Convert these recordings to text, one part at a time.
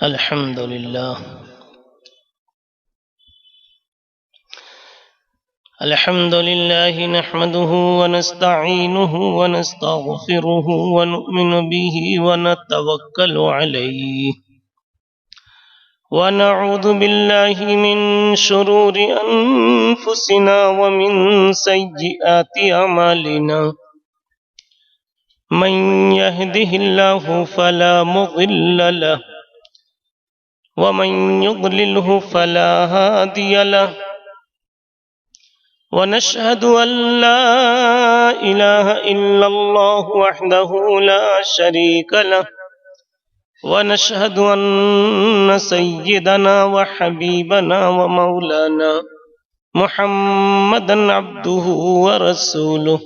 الحمد لله نحمده ونستعينه ونستغفره ونؤمن به ونتوكل عليه ونعوذ بالله من شرور أنفسنا ومن سيئات أعمالنا من يهده الله فلا مضل له ومن يضلله فلا هادي له ونشهد أن لا إله إلا الله وحده لا شريك له ونشهد أن سيدنا وحبيبنا ومولانا محمدا عبده ورسوله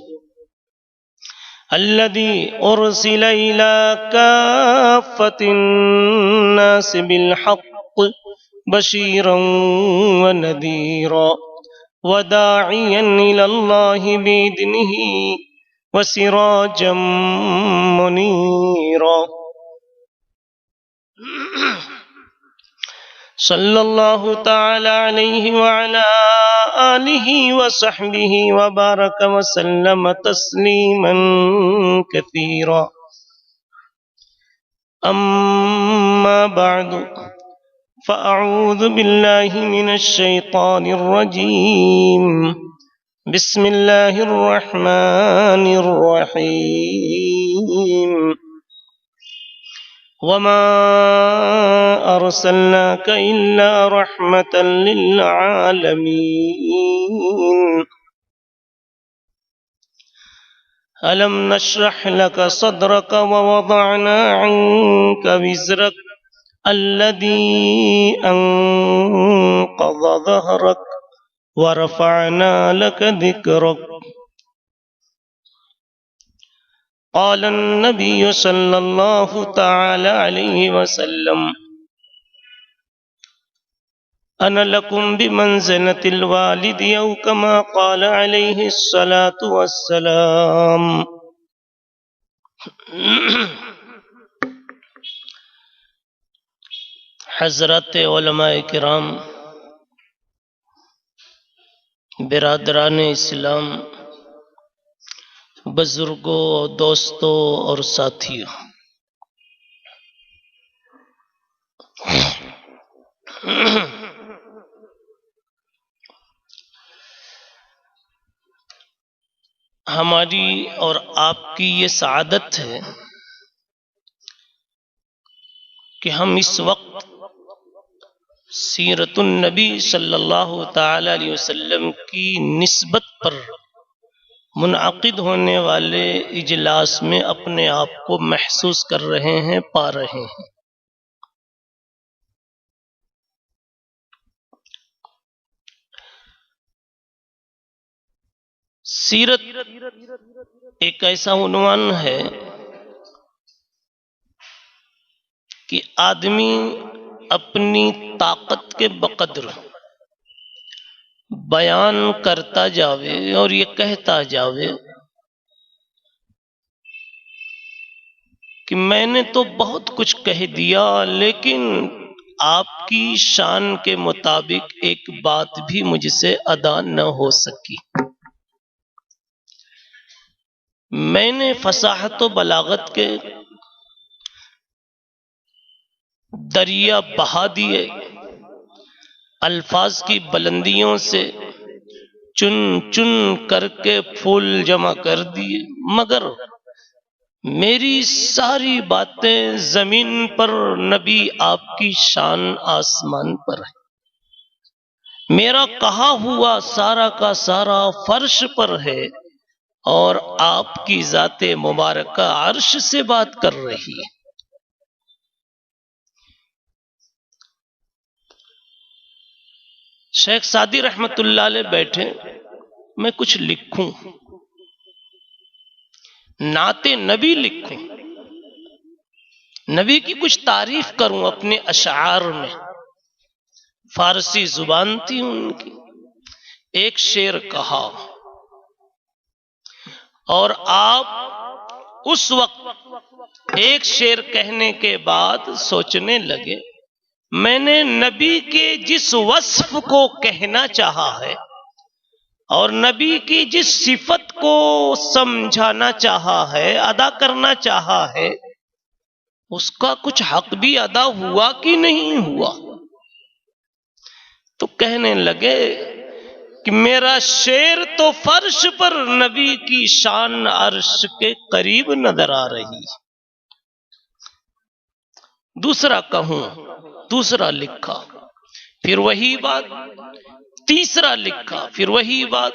الذي أرسل إلى كافة الناس بالحق بشيرا ونذيرا وداعيا إلى الله بإذنه وسراجا منيرا صلى الله تعالى عليه وعلى آله وصحبه وبارك وسلم تسليما كثيرا أما بعد فأعوذ بالله من الشيطان الرجيم بسم الله الرحمن الرحيم وما أرسلناك إلا رحمة للعالمين ألم نشرح لك صدرك ووضعنا عنك وزرك الذي أنقض ظهرك ورفعنا لك ذكرك قال النبي صلى الله تعالى عليه وسلم أنا لكم بمنزلة الوالد أو كما قال عليه الصلاة والسلام حضرات علماء کرام، برادران اسلام، بزرگوں، دوستوں اور ساتھیوں، ہماری اور آپ کی یہ سعادت ہے کہ ہم اس وقت سیرت النبی صلی اللہ تعالی علیہ وسلم کی نسبت پر منعقد ہونے والے اجلاس میں اپنے آپ کو محسوس کر رہے ہیں، پا رہے ہیں۔ سیرت ایک ایسا عنوان ہے کہ آدمی اپنی طاقت کے بقدر بیان کرتا جاوے اور یہ کہتا جاوے کہ میں نے تو بہت کچھ کہہ دیا، لیکن آپ کی شان کے مطابق ایک بات بھی مجھ سے ادا نہ ہو سکی۔ میں نے فصاحت و بلاغت کے دریا بہا دیے، الفاظ کی بلندیوں سے چن چن کر کے پھول جمع کر دیے، مگر میری ساری باتیں زمین پر، نبی آپ کی شان آسمان پر ہے۔ میرا کہا ہوا سارا کا سارا فرش پر ہے اور آپ کی ذات مبارکہ عرش سے بات کر رہی ہے۔ شیخ سعدی رحمت اللہ علیہ بیٹھے، میں کچھ لکھوں، نعت نبی لکھوں، نبی کی کچھ تعریف کروں اپنے اشعار میں۔ فارسی زبان تھی ان کی۔ ایک شعر کہا اور آپ اس وقت ایک شعر کہنے کے بعد سوچنے لگے میں نے نبی کے جس وصف کو کہنا چاہا ہے اور نبی کی جس صفت کو سمجھانا چاہا ہے، ادا کرنا چاہا ہے، اس کا کچھ حق بھی ادا ہوا کہ نہیں ہوا؟ تو کہنے لگے کہ میرا شعر تو فرش پر نبی کی شان عرش کے قریب نظر آ رہی۔ دوسرا کہوں، دوسرا لکھا، پھر وہی بات، تیسرا لکھا، پھر وہی بات،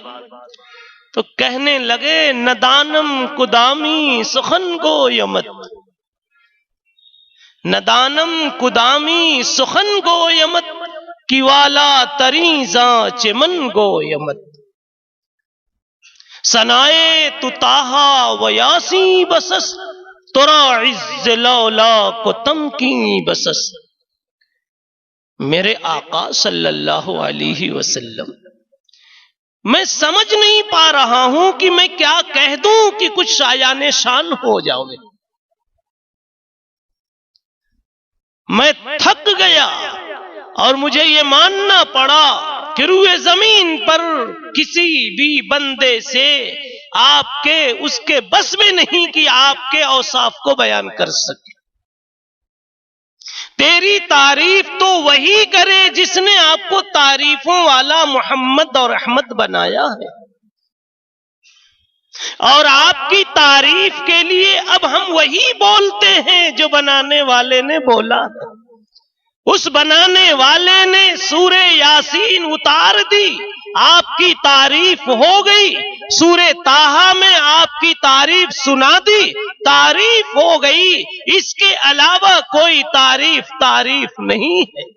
تو کہنے لگے ندانم کدامی سخن گو یمت، ندانم کدامی سخن گو یمت، کی والا تریزاں چمن گو یمت، سنائے تو تاہا و یاسی بسس، ترا عز لولا کو تم کی بسس۔ میرے آقا صلی اللہ علیہ وسلم، میں سمجھ نہیں پا رہا ہوں کہ میں کیا کہہ دوں کہ کچھ شایان شان ہو جاؤ گے۔ میں تھک گیا اور مجھے یہ ماننا پڑا کہ روئے زمین پر کسی بھی بندے سے آپ کے اس کے بس میں نہیں کہ آپ کے اوصاف کو بیان کر سکے۔ تیری تعریف تو وہی کرے جس نے آپ کو تعریفوں والا محمد اور احمد بنایا ہے، اور آپ کی تعریف کے لیے اب ہم وہی بولتے ہیں جو بنانے والے نے بولا ہے۔ اس بنانے والے نے سورہ یاسین اتار دی، آپ کی تعریف ہو گئی، سورہ طٰہٰ میں آپ کی تعریف سنا دی، تعریف ہو گئی، اس کے علاوہ کوئی تعریف نہیں ہے۔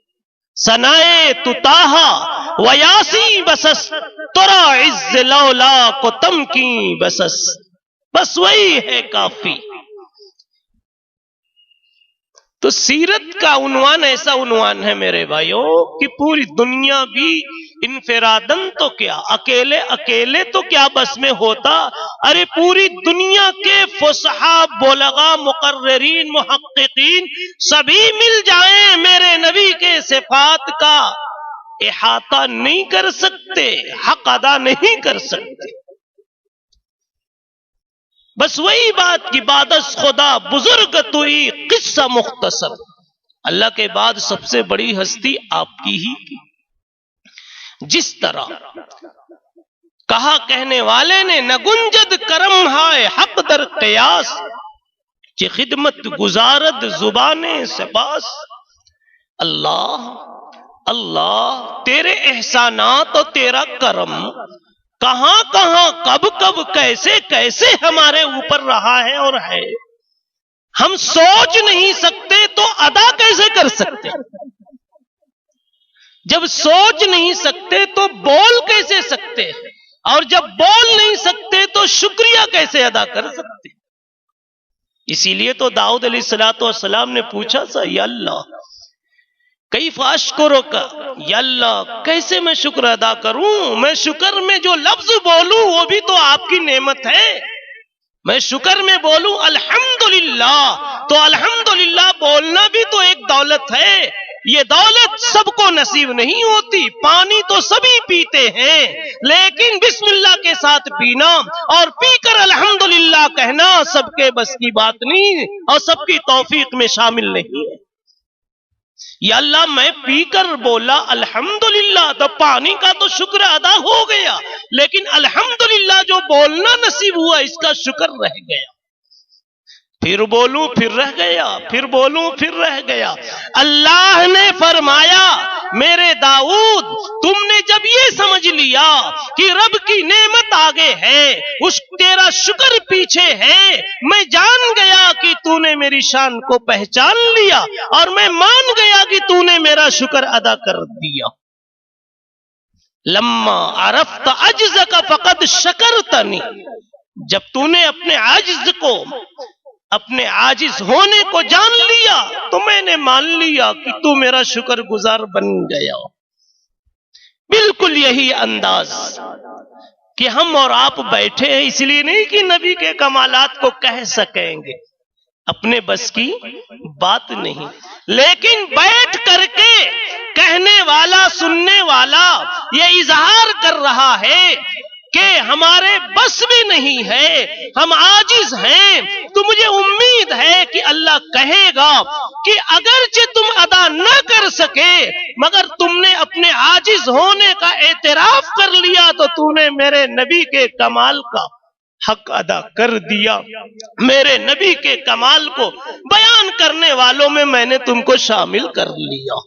سنائے تو طٰہٰ و یاسی بسس، ترا عز لولا کو تم کی بسس، بس وہی ہے کافی۔ تو سیرت کا عنوان ایسا عنوان ہے میرے بھائیوں کہ پوری دنیا بھی انفرادن تو کیا، اکیلے تو کیا بس میں ہوتا، ارے پوری دنیا کے فصحاء، بلغاء، مقررین، محققین سبھی مل جائیں میرے نبی کے صفات کا احاطہ نہیں کر سکتے، حق ادا نہیں کر سکتے۔ بس وہی بات کی بادس خدا بزرگ توئی، قصہ مختصر، اللہ کے بعد سب سے بڑی ہستی آپ کی ہی کی۔ جس طرح کہا کہنے والے نے نہ گنجد کرم ہائے حق در قیاس، کہ خدمت گزارد زبان سپاس۔ اللہ اللہ، تیرے احسانات اور تیرا کرم کہاں کہاں، کب کب، کیسے کیسے ہمارے اوپر رہا ہے اور ہے، ہم سوچ نہیں سکتے تو ادا کیسے کر سکتے؟ جب سوچ نہیں سکتے تو بول کیسے سکتے؟ اور جب بول نہیں سکتے تو شکریہ کیسے ادا کر سکتے؟ اسی لیے تو داؤد علیہ السلام نے پوچھا سا، یا اللہ کیف اشکرک، یا اللہ کیسے میں شکر ادا کروں؟ میں شکر میں جو لفظ بولوں وہ بھی تو آپ کی نعمت ہے، میں شکر میں بولوں الحمدللہ، تو الحمدللہ بولنا بھی تو ایک دولت ہے۔ یہ دولت سب کو نصیب نہیں ہوتی، پانی تو سبھی پیتے ہیں، لیکن بسم اللہ کے ساتھ پینا اور پی کر الحمدللہ کہنا سب کے بس کی بات نہیں اور سب کی توفیق میں شامل نہیں ہے۔ یا اللہ میں پی کر بولا الحمدللہ، تو پانی کا تو شکر ادا ہو گیا، لیکن الحمدللہ جو بولنا نصیب ہوا اس کا شکر رہ گیا۔ پھر بولوں پھر رہ گیا، پھر بولوں پھر رہ گیا۔ اللہ نے فرمایا میرے داؤد، تم نے جب یہ سمجھ لیا کہ رب کی نعمت آگے ہے، اس تیرا شکر پیچھے ہے، میں جان گیا کہ تو نے میری شان کو پہچان لیا اور میں مان گیا کہ تو نے میرا شکر ادا کر دیا۔ لما عرفت عجزک فقد شکرتنی، جب تو نے اپنے عجز کو، اپنے عاجز ہونے کو جان لیا تو میں نے مان لیا کہ تو میرا شکر گزار بن گیا۔ بالکل یہی انداز کہ ہم اور آپ بیٹھے ہیں، اس لیے نہیں کہ نبی کے کمالات کو کہہ سکیں گے، اپنے بس کی بات نہیں، لیکن بیٹھ کر کے کہنے والا سننے والا یہ اظہار کر رہا ہے کہ ہمارے بس بھی نہیں ہے، ہم عاجز ہیں، تو مجھے امید ہے کہ اللہ کہے گا کہ اگرچہ تم ادا نہ کر سکے مگر تم نے اپنے عاجز ہونے کا اعتراف کر لیا تو تو نے میرے نبی کے کمال کا حق ادا کر دیا، میرے نبی کے کمال کو بیان کرنے والوں میں نے تم کو شامل کر لیا۔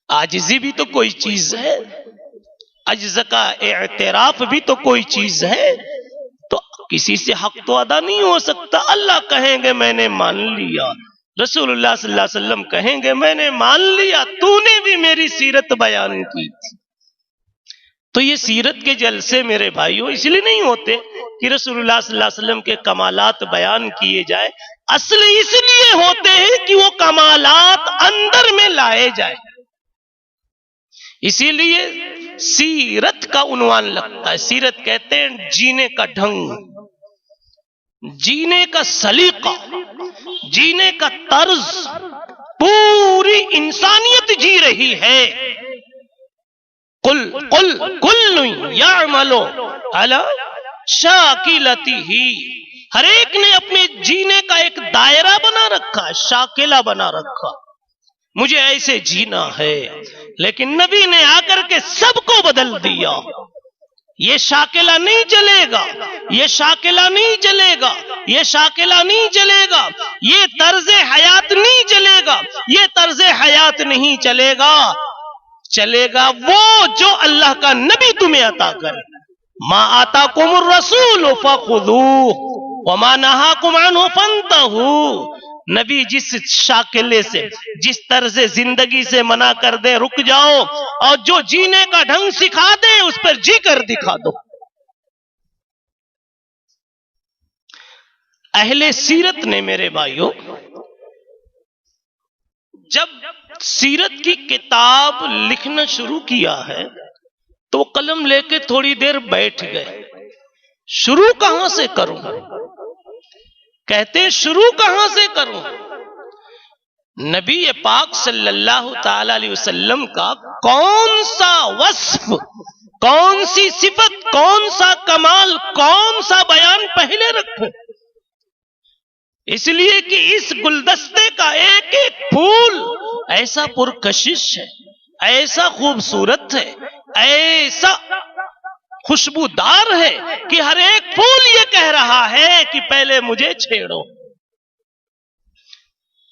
عاجزی بھی تو کوئی چیز ہے، عجز کا اعتراف بھی تو کوئی چیز ہے، تو کسی سے حق تو ادا نہیں ہو سکتا۔ اللہ کہیں گے میں نے مان لیا، رسول اللہ صلی اللہ علیہ وسلم کہیں گے میں نے مان لیا، تو نے بھی میری سیرت بیان کی تھی۔ تو یہ سیرت کے جلسے میرے بھائیوں اس لیے نہیں ہوتے کہ رسول اللہ صلی اللہ علیہ وسلم کے کمالات بیان کیے جائے، اصل اس لیے ہوتے ہیں کہ وہ کمالات اندر میں لائے جائے۔ اسی لیے سیرت کا عنوان لگتا ہے۔ سیرت کہتے ہیں جینے کا ڈھنگ، جینے کا سلیقہ، جینے کا طرز، پوری انسانیت جی رہی ہے۔ کل یعمل علی شاکلتہ، ہر ایک نے اپنے جینے کا ایک دائرہ بنا رکھا ہے، شاکلہ بنا رکھا، مجھے ایسے جینا ہے۔ لیکن نبی نے آ کر کے سب کو بدل دیا۔ یہ شاکلہ نہیں چلے گا، یہ شاکلہ نہیں چلے گا، یہ شاکلہ نہیں چلے گا، یہ طرز حیات نہیں چلے گا، یہ طرز حیات نہیں چلے گا، چلے گا وہ جو اللہ کا نبی تمہیں عطا کرے۔ ما آتاکم الرسول فخذوہ وما نہاکم عنہ فانتہوا۔ نبی جس شاکلے سے، جس طرز زندگی سے منع کر دے رک جاؤ، اور جو جینے کا ڈھنگ سکھا دے اس پر جی کر دکھا دو۔ اہل سیرت نے میرے بھائیوں جب سیرت کی کتاب لکھنا شروع کیا ہے تو قلم لے کے تھوڑی دیر بیٹھ گئے، شروع کہاں سے کروں؟ کہتے ہیں شروع کہاں سے کروں؟ نبی پاک صلی اللہ تعالی علیہ وسلم کا کون سا وصف، کون سی صفت، کون سا کمال، کون سا بیان پہلے رکھیں؟ اس لیے کہ اس گلدستے کا ایک ایک پھول ایسا پرکشش ہے، ایسا خوبصورت ہے، ایسا خوشبودار ہے کہ ہر ایک پھول یہ کہہ رہا ہے کہ پہلے مجھے چھیڑو۔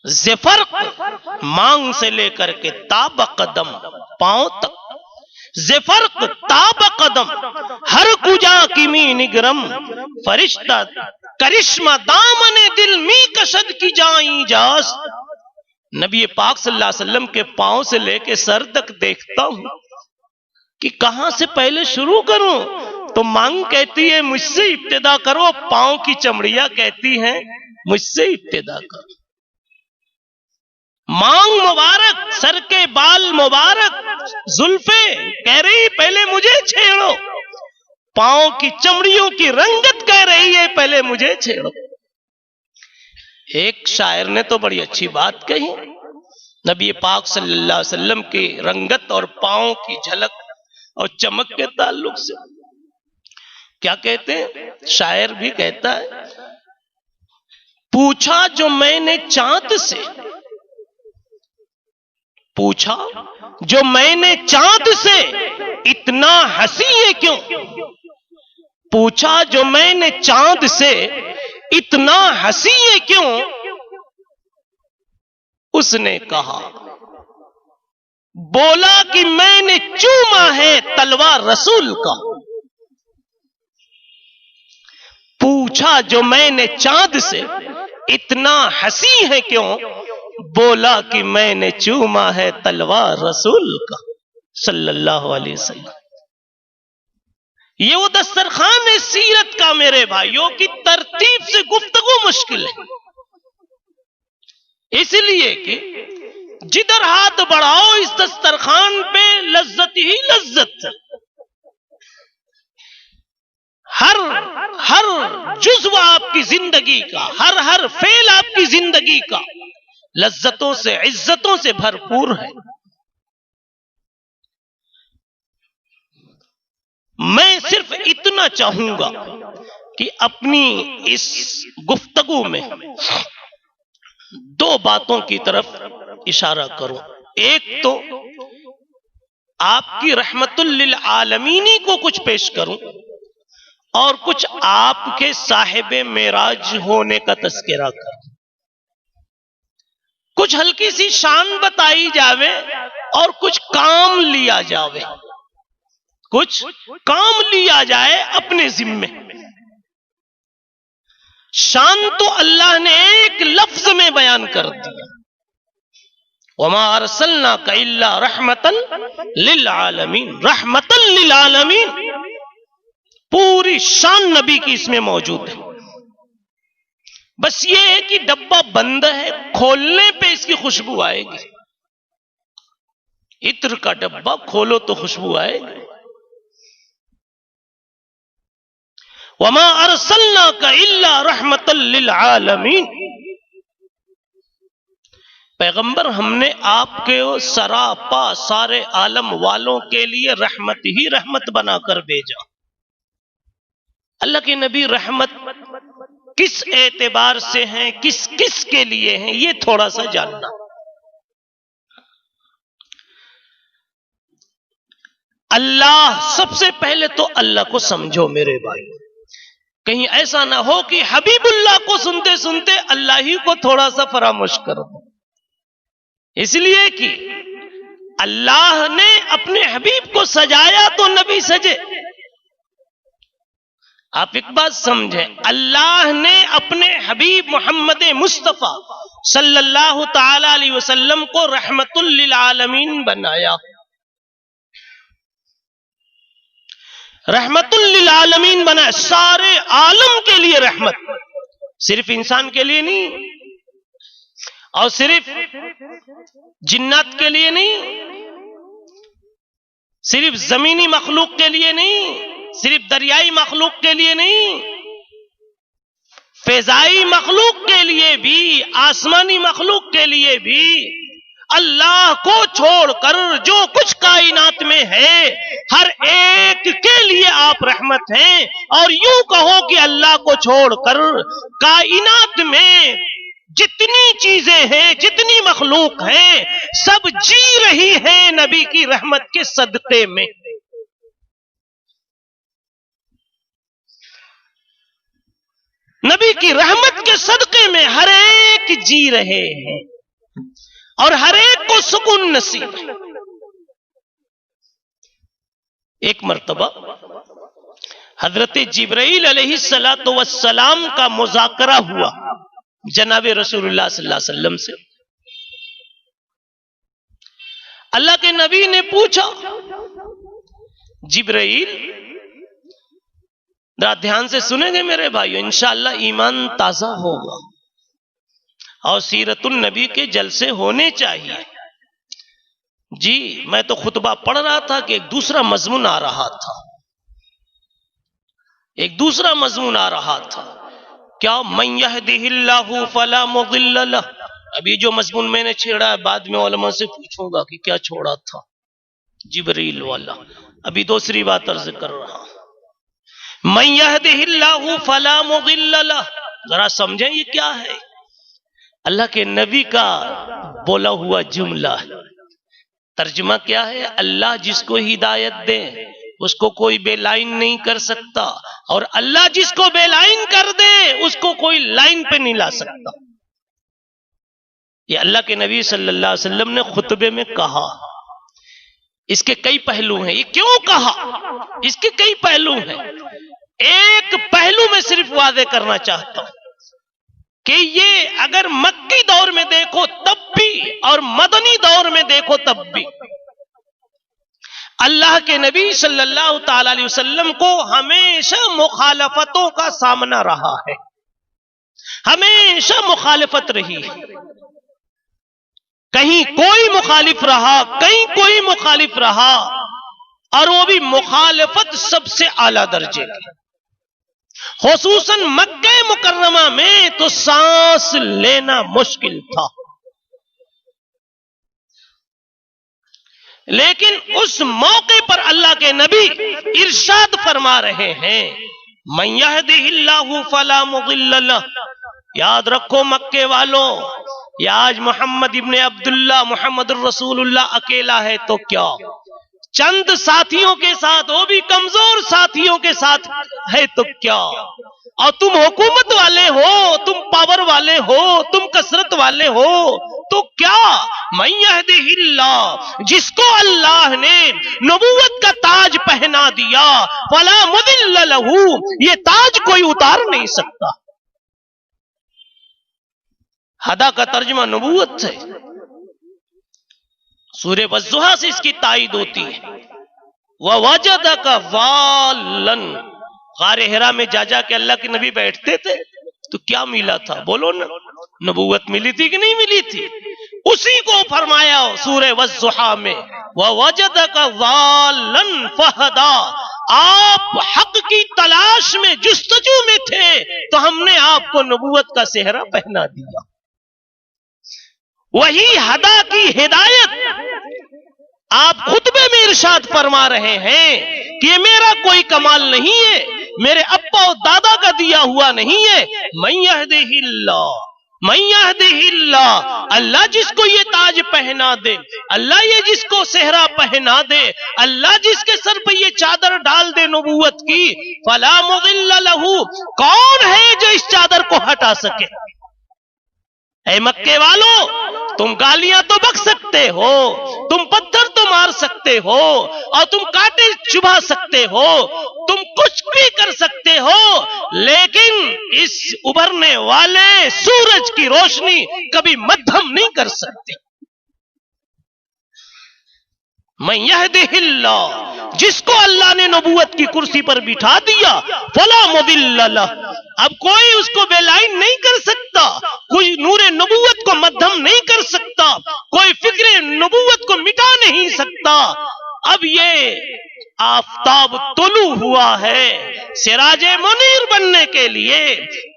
زفرق مانگ سے لے کر کے تاب قدم پاؤں تک، زفرق تاب قدم ہر کجا کی می نگرم، فرشتہ کرشمہ دامن دل می کشد کی جائیں جاس۔ نبی پاک صلی اللہ علیہ وسلم کے پاؤں سے لے کے سر تک دیکھتا ہوں کہ کہاں سے پہلے شروع کروں؟ تو مانگ کہتی ہے مجھ سے ابتدا کرو، پاؤں کی چمڑیاں کہتی ہیں مجھ سے ابتدا کرو۔ مانگ مبارک، سر کے بال مبارک، زلفیں کہہ رہی پہلے مجھے چھیڑو، پاؤں کی چمڑیوں کی رنگت کہہ رہی ہے پہلے مجھے چھیڑو۔ ایک شاعر نے تو بڑی اچھی بات کہی نبی پاک صلی اللہ علیہ وسلم کی رنگت اور پاؤں کی جھلک اور چمک کے تعلق سے۔ کیا کہتے ہیں؟ شاعر بھی کہتا ہے پوچھا جو میں نے چاند سے، پوچھا جو میں نے چاند سے اتنا ہنسی ہے کیوں؟ پوچھا جو میں نے چاند سے اتنا ہنسی ہے کیوں؟ اس نے کہا، بولا کہ میں نے چوما ہے تلوار رسول کا۔ پوچھا جو میں نے چاند سے اتنا ہنسی ہے کیوں؟ بولا کہ میں نے چوما ہے تلوار رسول کا صلی اللہ علیہ وسلم۔ یہ وہ دسترخوان ہے سیرت کا میرے بھائیوں، کی ترتیب سے گفتگو مشکل ہے، اس لیے کہ جدھر ہاتھ بڑھاؤ اس دسترخوان پہ لذت ہی لذت ہے۔ ہر جزو آپ کی زندگی کا، ہر فعل آپ کی زندگی کا لذتوں سے، عزتوں رحمتوں سے بھرپور ہے. میں صرف اتنا چاہوں گا کہ اپنی اس گفتگو میں دو باتوں کی طرف اشارہ کروں. ایک تو آپ کی رحمت للعالمین کو کچھ پیش کروں اور کچھ آپ کے صاحب معراج ہونے کا تذکرہ کروں. کچھ ہلکی سی شان بتائی جاوے اور کچھ کام لیا جاوے، کچھ کام لیا جائے اپنے ذمے. شان تو اللہ نے ایک لفظ میں بیان کر دیا، وما ارسلناک الا رحمتا للعالمین. رحمتا للعالمین، پوری شان نبی کی اس میں موجود ہے. بس یہ ہے کہ ڈبہ بند ہے، کھولنے پہ اس کی خوشبو آئے گی. عطر کا ڈبہ کھولو تو خوشبو آئے گی. وما ارسلناک الا رحمتا للعالمین. پیغمبر ہم نے آپ کے سراپا سارے عالم والوں کے لیے رحمت ہی رحمت بنا کر بھیجا. اللہ کے نبی رحمت کس اعتبار سے ہیں، کس کس کے لیے ہیں، یہ تھوڑا سا جاننا. اللہ، سب سے پہلے تو اللہ کو سمجھو میرے بھائی. کہیں ایسا نہ ہو کہ حبیب اللہ کو سنتے سنتے اللہ ہی کو تھوڑا سا فراموش کر دو. اس لیے کہ اللہ نے اپنے حبیب کو سجایا تو نبی سجے. آپ ایک بات سمجھیں، اللہ نے اپنے حبیب محمد مصطفیٰ صلی اللہ تعالی علیہ وسلم کو رحمت للعالمین بنایا. رحمت للعالمین بنایا، سارے عالم کے لیے رحمت، صرف انسان کے لیے نہیں اور صرف جنات کے لیے نہیں، صرف زمینی مخلوق کے لیے نہیں، صرف دریائی مخلوق کے لیے نہیں، فضائی مخلوق کے لیے بھی، آسمانی مخلوق کے لیے بھی. اللہ کو چھوڑ کر جو کچھ کائنات میں ہے ہر ایک کے لیے آپ رحمت ہیں. اور یوں کہو کہ اللہ کو چھوڑ کر کائنات میں جتنی چیزیں ہیں، جتنی مخلوق ہیں، سب جی رہی ہیں نبی کی رحمت کے صدقے میں. نبی کی رحمت کے صدقے میں ہر ایک جی رہے ہیں اور ہر ایک کو سکون نصیب ہے. ایک مرتبہ حضرت جبرائیل علیہ السلام کا مذاکرہ ہوا جناب رسول اللہ صلی اللہ علیہ وسلم سے. اللہ کے نبی نے پوچھا، جبرائیل، ذرا دھیان سے سنیں گے میرے بھائیو، انشاءاللہ ایمان تازہ ہوگا اور سیرت النبی کے جلسے ہونے چاہیے. جی میں تو خطبہ پڑھ رہا تھا کہ ایک دوسرا مضمون آ رہا تھا، ایک دوسرا مضمون آ رہا تھا. کیا من یہدہ اللہ فلا مضل لہ. ابھی جو مضمون میں نے چھیڑا ہے بعد میں علماء سے پوچھوں گا کہ کیا چھوڑا تھا جبرائیل والا. ابھی دوسری بات عرض کر رہا ہوں. من یہدہ اللہ فلا مضل لہ، ذرا سمجھیں یہ کیا ہے. اللہ کے نبی کا بولا ہوا جملہ ہے. ترجمہ کیا ہے؟ اللہ جس کو ہدایت دے اس کو کوئی بے لائن نہیں کر سکتا، اور اللہ جس کو بے لائن کر دے اس کو کوئی لائن پہ نہیں لا سکتا. یہ اللہ کے نبی صلی اللہ علیہ وسلم نے خطبے میں کہا. اس کے کئی پہلو ہیں. یہ کیوں کہا؟ اس کے کئی پہلو ہیں. ایک پہلو میں صرف واضح کرنا چاہتا ہوں کہ یہ اگر مکی دور میں دیکھو تب بھی اور مدنی دور میں دیکھو تب بھی اللہ کے نبی صلی اللہ تعالی علیہ وسلم کو ہمیشہ مخالفتوں کا سامنا رہا ہے، ہمیشہ مخالفت رہی ہے. کہیں کوئی مخالف رہا، کہیں کوئی مخالف رہا، اور وہ بھی مخالفت سب سے اعلیٰ درجے کی. خصوصاً مکہ مکرمہ میں تو سانس لینا مشکل تھا. لیکن اس موقع پر اللہ کے نبی ارشاد فرما رہے ہیں من یہدہ اللہ فلا مضل لہ. یاد رکھو مکے والوں، یہ آج محمد ابن عبداللہ محمد الرسول اللہ اکیلا ہے تو کیا، چند ساتھیوں کے ساتھ، وہ بھی کمزور ساتھیوں کے ساتھ ہے تو کیا، اور تم حکومت والے ہو، تم پاور والے ہو، تم کثرت والے ہو تو کیا. من یہدہ اللہ، جس کو اللہ نے نبوت کا تاج پہنا دیا، فلا مضل لہ، یہ تاج کوئی اتار نہیں سکتا. ہدا کا ترجمہ نبوت ہے. سورہ والضحیٰ سے اس کی تائید ہوتی ہے. وَوَجَدَكَ ضَالًّا. غار حرا میں جا کے اللہ کے نبی بیٹھتے تھے تو کیا ملا تھا؟ بولو نا، نبوت ملی تھی کہ نہیں ملی تھی؟ اسی کو فرمایا سورہ والضحیٰ میں وَوَجَدَكَ ضَالًّا فَهَدَىٰ. آپ حق کی تلاش میں جستجو میں تھے تو ہم نے آپ کو نبوت کا سہرا پہنا دیا. وہی ہدا کی ہدایت آپ خطبے میں ارشاد فرما رہے ہیں کہ یہ میرا کوئی کمال نہیں ہے، میرے ابا و دادا کا دیا ہوا نہیں ہے. من یہدہ اللہ، من یہدہ اللہ، اللہ جس کو یہ تاج پہنا دے، اللہ یہ جس کو صحرا پہنا دے، اللہ جس کے سر پہ یہ چادر ڈال دے نبوت کی، فلا مضل لہ، کون ہے جو اس چادر کو ہٹا سکے؟ اے مکے والو، تم گالیاں تو بک سکتے ہو، تم پتھر تو مار سکتے ہو، اور تم کانٹے چبھا سکتے ہو، تم کچھ بھی کر سکتے ہو، لیکن اس ابھرنے والے سورج کی روشنی کبھی مدھم نہیں کر سکتے. من یہدہ اللہ، جس کو اللہ نے نبوت کی کرسی پر بٹھا دیا، فلا مضل لہ، اب کوئی اس کو بے لائن نہیں کر سکتا، کوئی نور نبوت کو مدھم نہیں کر سکتا، کوئی فکر نبوت کو مٹا نہیں سکتا. اب یہ آفتاب طلوع ہوا ہے سراج منیر بننے کے لیے.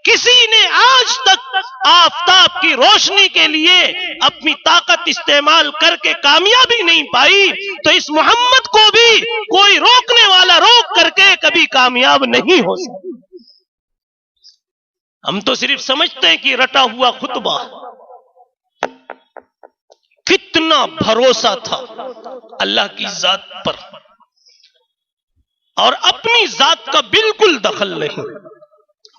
کسی نے آج تک آفتاب کی روشنی کے لیے اپنی طاقت استعمال کر کے کامیابی نہیں پائی، تو اس محمد کو بھی کوئی روکنے والا روک کر کے کبھی کامیاب نہیں ہو سکتا. ہم تو صرف سمجھتے ہیں کہ رٹا ہوا خطبہ. کتنا بھروسہ تھا اللہ کی ذات پر، اور اپنی ذات کا بالکل دخل نہیں.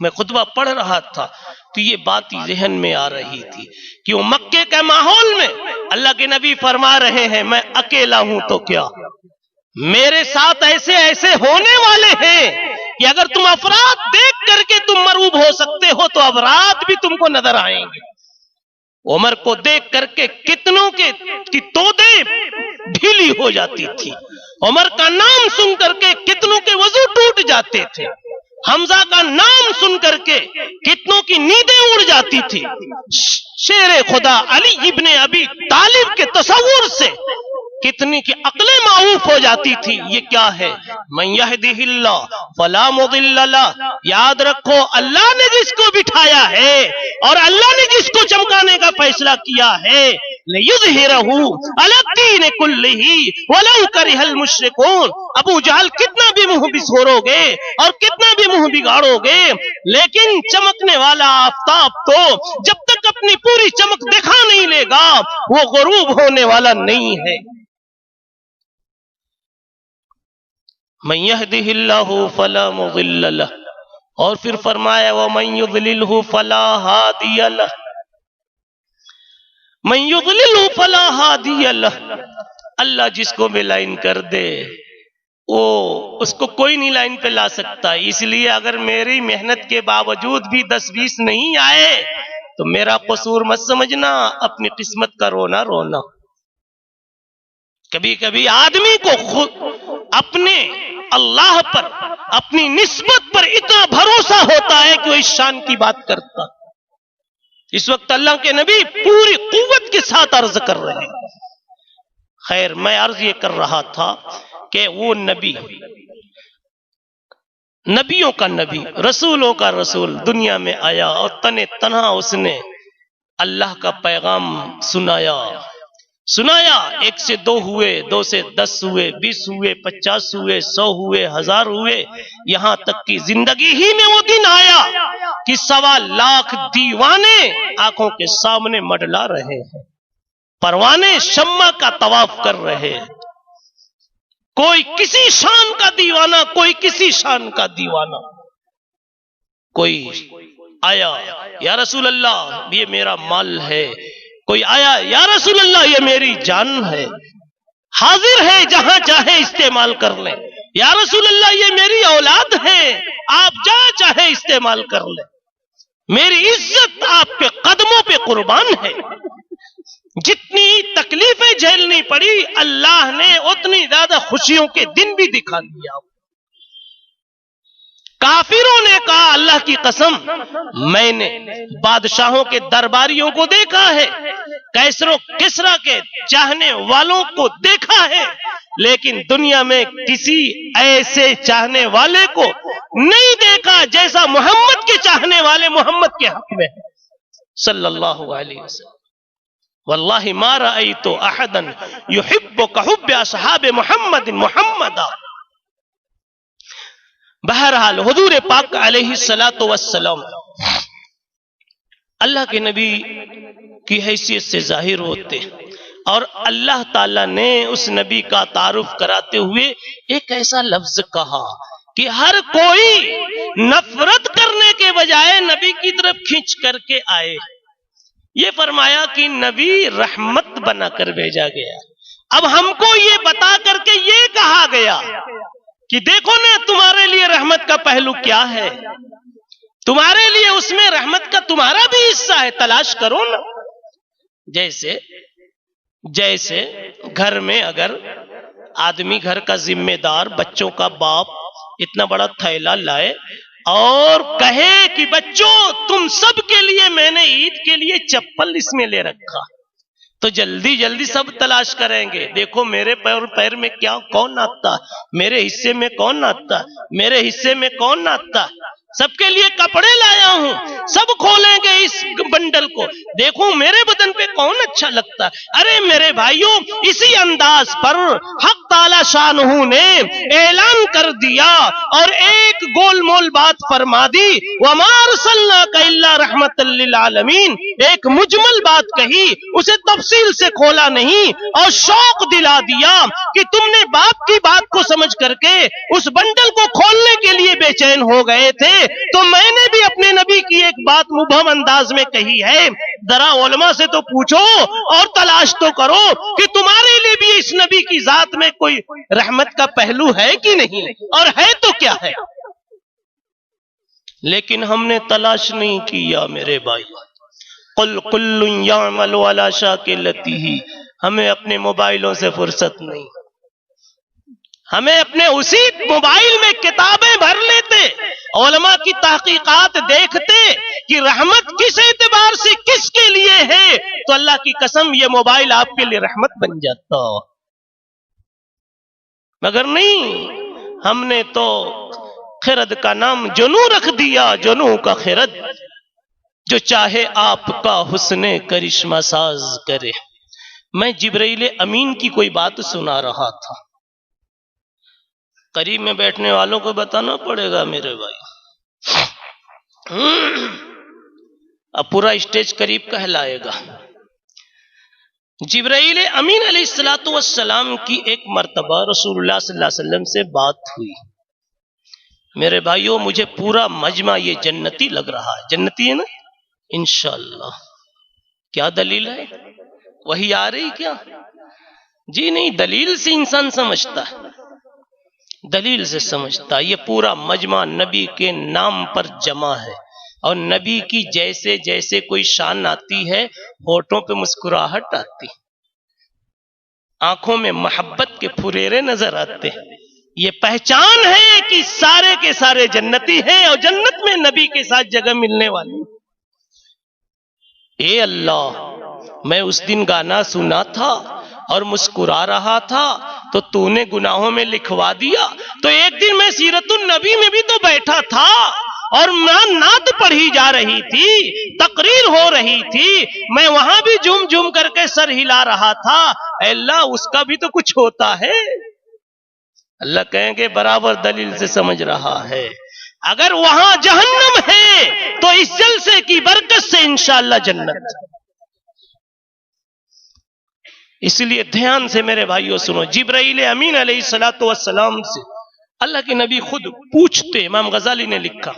میں خطبہ پڑھ رہا تھا تو یہ بات ہی ذہن میں آ رہی تھی کہ وہ مکے کے ماحول میں اللہ کے نبی فرما رہے ہیں میں اکیلا ہوں تو کیا، میرے ساتھ ایسے ایسے ہونے والے ہیں کہ اگر تم افراد دیکھ کر کے تم مرعوب ہو سکتے ہو تو افراد بھی تم کو نظر آئیں گے. عمر کو دیکھ کر کے کتنوں کی تودیں ڈھیلی ہو جاتی تھی، عمر کا نام سن کر کے کتنوں کے وضو ٹوٹ جاتے تھے، حمزہ کا نام سن کر کے کتنوں کی نیندیں اڑ جاتی تھی. شیر خدا علی ابن ابی طالب کے تصور سے کتنی کی عقلیں معوف ہو جاتی تھی. یہ کیا ہے؟ من یہدہ اللہ فلا مضل لہ. یاد رکھو اللہ نے جس کو بٹھایا ہے اور اللہ نے جس کو چمکانے کا فیصلہ کیا ہے، لیظہرہ علی الدین کلہ ولو کرہ المشرکون. ابو جہل کتنا بھی منہ بسورو گے اور کتنا بھی منہ بگاڑو گے، لیکن چمکنے والا آفتاب تو جب تک اپنی پوری چمک دکھا نہیں لے گا وہ غروب ہونے والا نہیں ہے. من یہدہ اللہ فلا مضل لہ، اور پھر فرمایا ومن یضللہ فلا ہادی لہ. من یضللہ فلا ہادی لہ، اللہ جس کو بھی لائن کر دے وہ اس کو کوئی نہیں لائن پہ لا سکتا. اس لیے اگر میری محنت کے باوجود بھی 10-20 نہیں آئے تو میرا قصور مت سمجھنا، اپنی قسمت کا رونا رونا. کبھی کبھی آدمی کو خود اپنے اللہ پر، اپنی نسبت پر اتنا بھروسہ ہوتا ہے کہ وہ اس شان کی بات کرتا. اس وقت اللہ کے نبی پوری قوت کے ساتھ عرض کر رہے ہیں. خیر، میں عرض یہ کر رہا تھا کہ وہ نبی، نبیوں کا نبی، رسولوں کا رسول دنیا میں آیا اور تنہا اس نے اللہ کا پیغام سنایا. سنایا 1 سے 2 ہوئے, 2 سے 10 ہوئے, 20 ہوئے, 50 ہوئے, 100 ہوئے, 1000 ہوئے, یہاں تک کہ زندگی ہی میں وہ دن آیا کہ 1.25 لاکھ دیوانے آنکھوں کے سامنے مڈلا رہے ہیں, پروانے شمع کا طواف کر رہے ہیں, کوئی کسی شان کا دیوانہ, کوئی کسی شان کا دیوانہ. کوئی آیا یا رسول اللہ یہ میرا مال ہے, کوئی آیا یا رسول اللہ یہ میری جان ہے, حاضر ہے جہاں چاہے استعمال کر لیں, یا رسول اللہ یہ میری اولاد ہے, آپ جہاں چاہے استعمال کر لیں, میری عزت آپ کے قدموں پہ قربان ہے. جتنی تکلیفیں جھیلنی پڑی اللہ نے اتنی زیادہ خوشیوں کے دن بھی دکھا دیا. کافروں نے کہا اللہ کی قسم میں نے بادشاہوں کے درباریوں کو دیکھا ہے, کیسر و کسرا کے چاہنے والوں کو دیکھا ہے, لیکن دنیا میں کسی ایسے چاہنے والے کو نہیں دیکھا جیسا محمد کے چاہنے والے محمد کے حق میں صلی اللہ علیہ وسلم. واللہ ما رأیت احدا یحب کحب اصحاب محمد محمدا. بہرحال حضور پاک علیہ الصلوۃ والسلام اللہ کے نبی کی حیثیت سے ظاہر ہوتے, اور اللہ تعالیٰ نے اس نبی کا تعارف کراتے ہوئے ایک ایسا لفظ کہا کہ ہر کوئی نفرت کرنے کے بجائے نبی کی طرف کھینچ کر کے آئے. یہ فرمایا کہ نبی رحمت بنا کر بھیجا گیا. اب ہم کو یہ بتا کر کے یہ کہا گیا کہ دیکھو نا تمہارے لیے رحمت کا پہلو کیا ہے, تمہارے لیے اس میں رحمت کا تمہارا بھی حصہ ہے, تلاش کرو نا. جیسے گھر میں اگر آدمی گھر کا ذمہ دار بچوں کا باپ اتنا بڑا تھیلا لائے اور کہے کہ بچوں تم سب کے لیے میں نے عید کے لیے چپل اس میں لے رکھا, تو جلدی جلدی سب تلاش کریں گے, دیکھو میرے پیر میں کیا کون آتا, میرے حصے میں کون آتا, میرے حصے میں کون آتا. سب کے لیے کپڑے لایا ہوں, سب کھولیں گے اس بنڈل کو, دیکھوں میرے بدن پہ کون اچھا لگتا. ارے میرے بھائیوں اسی انداز پر حق تعالی شانہ نے اعلان کر دیا اور ایک گول مول بات فرما دی, وما ارسلناک الا رحمۃ للعالمین. ایک مجمل بات کہی, اسے تفصیل سے کھولا نہیں اور شوق دلا دیا کہ تم نے باپ کی بات کو سمجھ کر کے اس بنڈل کو کھولنے کے لیے بے چین ہو گئے تھے, تو میں نے بھی اپنے نبی کی ایک بات مبہم انداز میں کہی ہے. ذرا علماء سے تو پوچھو اور تلاش تو کرو کہ تمہارے لیے بھی اس نبی کی ذات میں کوئی رحمت کا پہلو ہے کہ نہیں, اور ہے تو کیا ہے. لیکن ہم نے تلاش نہیں کیا میرے بھائی. قل کل یعمل علی شاکلتہ. ہمیں اپنے موبائلوں سے فرصت نہیں, ہمیں اپنے اسی موبائل میں کتابیں بھر لیتے, علماء کی تحقیقات دیکھتے کہ رحمت کس اعتبار سے کس کے لیے ہے, تو اللہ کی قسم یہ موبائل آپ کے لیے رحمت بن جاتا. مگر نہیں, ہم نے تو خرد کا نام جنو رکھ دیا, جنو کا خرد, جو چاہے آپ کا حسن کرشمہ ساز کرے. میں جبرائیل امین کی کوئی بات سنا رہا تھا, قریب میں بیٹھنے والوں کو بتانا پڑے گا میرے بھائی, اب پورا اسٹیج قریب کہلائے گا. جبرائیل امین علیہ الصلوۃ والسلام کی ایک مرتبہ رسول اللہ صلی اللہ علیہ وسلم سے بات ہوئی. میرے بھائیوں مجھے پورا مجمع یہ جنتی لگ رہا ہے, جنتی ہے نا انشاءاللہ. کیا دلیل ہے, وہی آ رہی کیا؟ جی نہیں, دلیل سے انسان سمجھتا ہے, دلیل سے سمجھتا. یہ پورا مجمع نبی کے نام پر جمع ہے, اور نبی کی جیسے جیسے کوئی شان آتی ہے ہونٹوں پہ مسکراہٹ آتی, آنکھوں میں محبت کے پھریرے نظر آتے ہیں. یہ پہچان ہے کہ سارے کے سارے جنتی ہیں اور جنت میں نبی کے ساتھ جگہ ملنے والی. اے اللہ, میں اس دن گانا سنا تھا اور مسکرا رہا تھا تو تو نے گناہوں میں لکھوا دیا. تو ایک دن میں سیرت النبی میں بھی تو بیٹھا تھا, اور نعت پڑھی جا رہی تھی، تقریر ہو رہی تھی، میں وہاں بھی جھوم جھوم کر کے سر ہلا رہا تھا، اے اللہ اس کا بھی تو کچھ ہوتا ہے۔ اللہ کہیں گے برابر دلیل سے سمجھ رہا ہے، اگر وہاں جہنم ہے تو اس جلسے کی برکت سے انشاءاللہ جنت۔ اس لیے دھیان سے میرے بھائیوں سنو، جبرائیل امین علیہ الصلوۃ والسلام سے اللہ کے نبی خود پوچھتے، امام غزالی نے لکھا،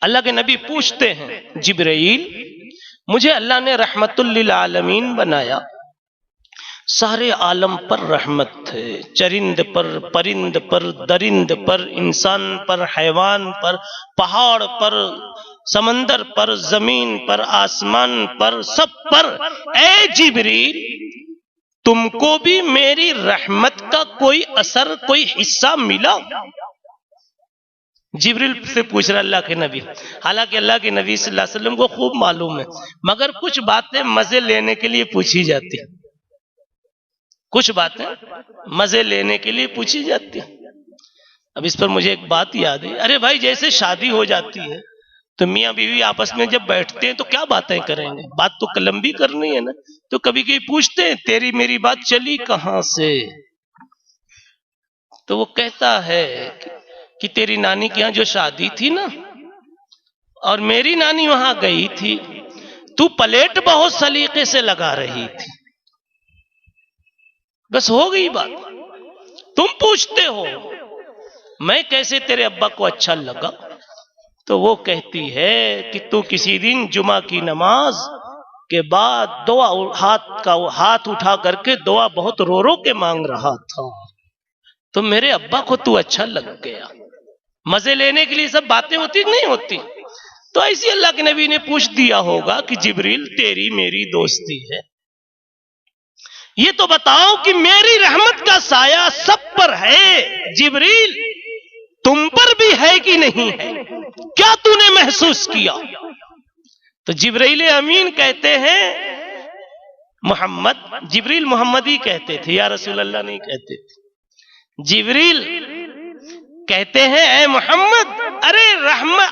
اللہ کے نبی پوچھتے ہیں جبرائیل مجھے اللہ نے رحمت للعالمین بنایا، سارے عالم پر رحمت ہے، چرند پر، پرند پر، درند پر، انسان پر، حیوان پر، پہاڑ پر، سمندر پر، زمین پر، آسمان پر، سب پر۔ اے جبریل تم کو بھی میری رحمت کا کوئی اثر، کوئی حصہ ملا؟ جبریل سے پوچھ رہا اللہ کے نبی، حالانکہ اللہ کے نبی صلی اللہ علیہ وسلم کو خوب معلوم ہے، مگر کچھ باتیں مزے لینے کے لیے پوچھی جاتی ہیں، کچھ باتیں مزے لینے کے لیے پوچھی جاتی ہیں۔ اب اس پر مجھے ایک بات یاد ہے، ارے بھائی جیسے شادی ہو جاتی ہے تو میاں بیوی آپس میں جب بیٹھتے ہیں تو کیا باتیں کریں گے، بات تو لمبی کرنی ہے نا، تو کبھی کبھی پوچھتے ہیں تیری میری بات چلی کہاں سے؟ تو وہ کہتا ہے کہ تیری نانی کے ہاں جو شادی تھی نا، اور میری نانی وہاں گئی تھی، تو پلیٹ بہت سلیقے سے لگا رہی تھی، بس ہو گئی بات۔ تم پوچھتے ہو میں کیسے تیرے ابا کو اچھا لگا؟ تو وہ کہتی ہے کہ تو کسی دن جمعہ کی نماز کے بعد دعا ہاتھ اٹھا کر کے دعا بہت رو رو کے مانگ رہا تھا، تو میرے ابا کو تو اچھا لگ گیا۔ مزے لینے کے لیے سب باتیں ہوتی نہیں ہوتی، تو ایسی اللہ کے نبی نے پوچھ دیا ہوگا کہ جبریل تیری میری دوستی ہے، یہ تو بتاؤ کہ میری رحمت کا سایہ سب پر ہے، جبریل تم پر بھی ہے کہ نہیں ہے؟ کیا تو نے محسوس کیا؟ تو جبرائیل امین کہتے ہیں محمد، جبریل محمد ہی کہتے تھے، یا رسول اللہ نہیں کہتے تھے، جبریل کہتے ہیں اے محمد، ارے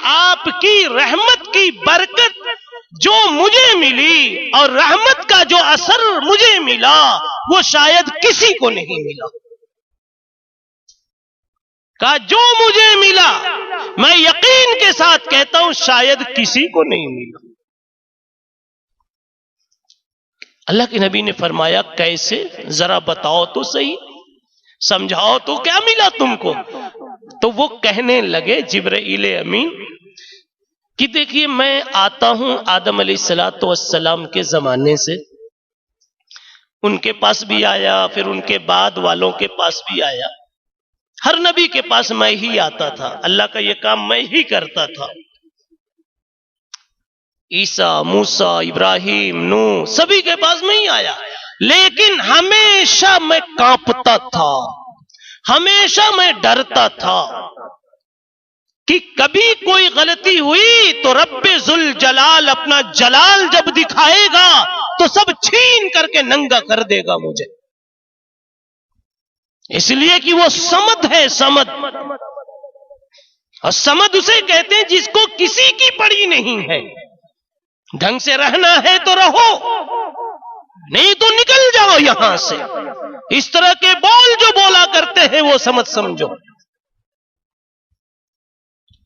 آپ کی رحمت کی برکت جو مجھے ملی اور رحمت کا جو اثر مجھے ملا وہ شاید کسی کو نہیں ملا، کہ جو مجھے ملا میں یقین کے ساتھ کہتا ہوں شاید کسی کو نہیں ملا۔ اللہ کے نبی نے فرمایا کیسے؟ ذرا بتاؤ تو صحیح، سمجھاؤ تو کیا ملا تم کو؟ تو وہ کہنے لگے جبرائیل امین کہ دیکھیے میں آتا ہوں آدم علیہ السلام کے زمانے سے، ان کے پاس بھی آیا، پھر ان کے بعد والوں کے پاس بھی آیا، ہر نبی کے پاس میں ہی آتا تھا، اللہ کا یہ کام میں ہی کرتا تھا، عیسیٰ، موسیٰ، ابراہیم، نوح سبھی کے پاس میں ہی آیا، لیکن ہمیشہ میں کانپتا تھا، ہمیشہ میں ڈرتا تھا کہ کبھی کوئی غلطی ہوئی تو رب ذوالجلال اپنا جلال جب دکھائے گا تو سب چھین کر کے ننگا کر دے گا مجھے، اس لیے کہ وہ صمد ہے، صمد، اور صمد اسے کہتے ہیں جس کو کسی کی پڑی نہیں ہے، ڈھنگ سے رہنا ہے تو رہو، نہیں تو نکل جاؤ یہاں سے، اس طرح کے بول جو بولا کرتے ہیں وہ صمد سمجھو،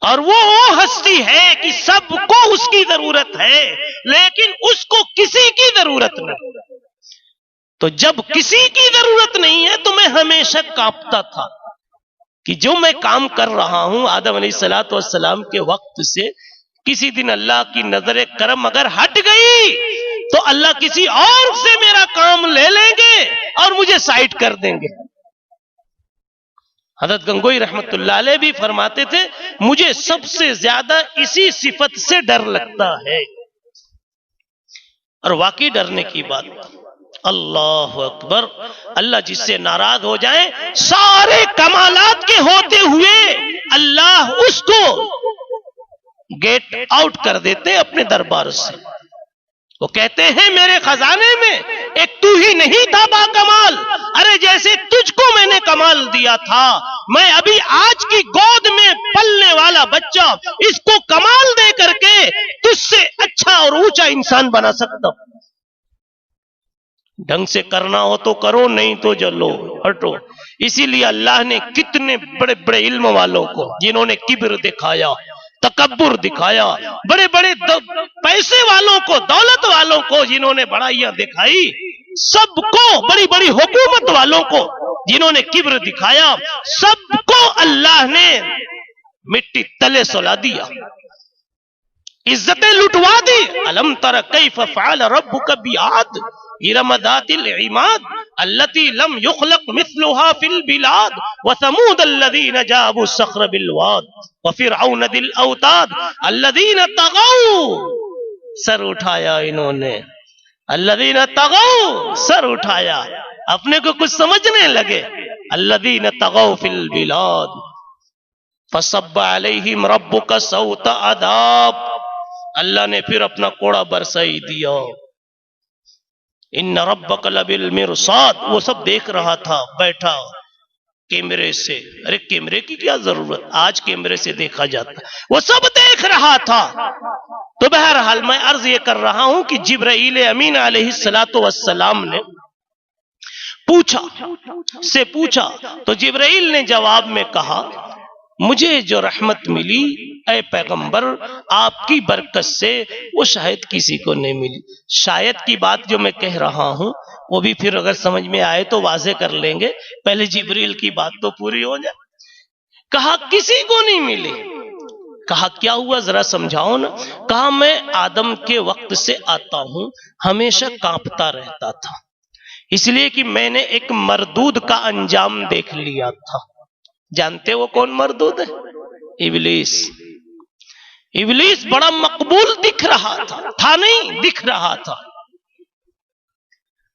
اور وہ ہستی ہے کہ سب کو اس کی ضرورت ہے لیکن اس کو کسی کی ضرورت نہیں، تو جب کسی کی ضرورت نہیں ہے تو میں ہمیشہ کانپتا تھا کہ جو میں کام کر رہا ہوں آدم علیہ السلام کے وقت سے، کسی دن اللہ کی نظر کرم اگر ہٹ گئی تو اللہ کسی اور سے میرا کام لے لیں گے اور مجھے سائٹ کر دیں گے۔ حضرت گنگوئی رحمت اللہ علیہ بھی فرماتے تھے مجھے سب سے زیادہ اسی صفت سے ڈر لگتا ہے، اور واقعی ڈرنے کی بات، اللہ اکبر، اللہ جس سے ناراض ہو جائے سارے کمالات کے ہوتے ہوئے اللہ اس کو گیٹ آؤٹ کر دیتے اپنے دربار سے، وہ کہتے ہیں میرے خزانے میں ایک تو ہی نہیں تھا با کمال، ارے جیسے تجھ کو میں نے کمال دیا تھا، میں ابھی آج کی گود میں پلنے والا بچہ اس کو کمال دے کر کے تجھ سے اچھا اور اونچا انسان بنا سکتا ہوں۔ ڈھنگ سے کرنا ہو تو کرو، نہیں تو چلو ہٹو۔ اسی لیے اللہ نے کتنے بڑے بڑے علم والوں کو جنہوں نے کبر دکھایا، تکبر دکھایا، بڑے بڑے پیسے والوں کو، دولت والوں کو جنہوں نے بڑائیاں دکھائی، سب کو، بڑی بڑی حکومت والوں کو جنہوں نے کبر دکھایا، سب کو اللہ نے مٹی تلے سلا دیا، عزتیں لٹوا دی۔ الم تر کیف فعل ربک بعاد ارم ذات العماد التي لم يخلق مثلها في البلاد وثمود الذين جابوا الصخر بالواد وفرعون ذي الاوتاد الذين طغوا، سر اٹھایا انہوں نے، الذين طغوا، سر اٹھایا، اپنے کو کچھ سمجھنے لگے، الذين طغوا في البلاد فصب عليهم ربك سوط عذاب، اللہ نے پھر اپنا کوڑا برسائی دیا۔ ان ربک لبالمرصاد، وہ سب دیکھ رہا تھا بیٹھا کیمرے سے، ارے کیمرے کی کیا ضرورت، آج کیمرے سے دیکھا جاتا، وہ سب دیکھ رہا تھا۔ تو بہرحال میں عرض یہ کر رہا ہوں کہ جبرائیل امین علیہ السلام نے پوچھا تو جبرائیل نے جواب میں کہا، مجھے جو رحمت ملی اے پیغمبر آپ کی برکت سے وہ شاید کسی کو نہیں ملی۔ شاید کی بات جو میں کہہ رہا ہوں وہ بھی پھر اگر سمجھ میں آئے تو واضح کر لیں گے، پہلے جبریل کی بات تو پوری ہو جائے۔ کہا کسی کو نہیں ملی۔ کہا کیا ہوا ذرا سمجھاؤ نا۔ کہا میں آدم کے وقت سے آتا ہوں، ہمیشہ کانپتا رہتا تھا، اس لیے کہ میں نے ایک مردود کا انجام دیکھ لیا تھا۔ جانتے وہ کون مردود ہے؟ ابلیس۔ ابلیس بڑا مقبول دکھ رہا تھا نہیں، دکھ رہا تھا،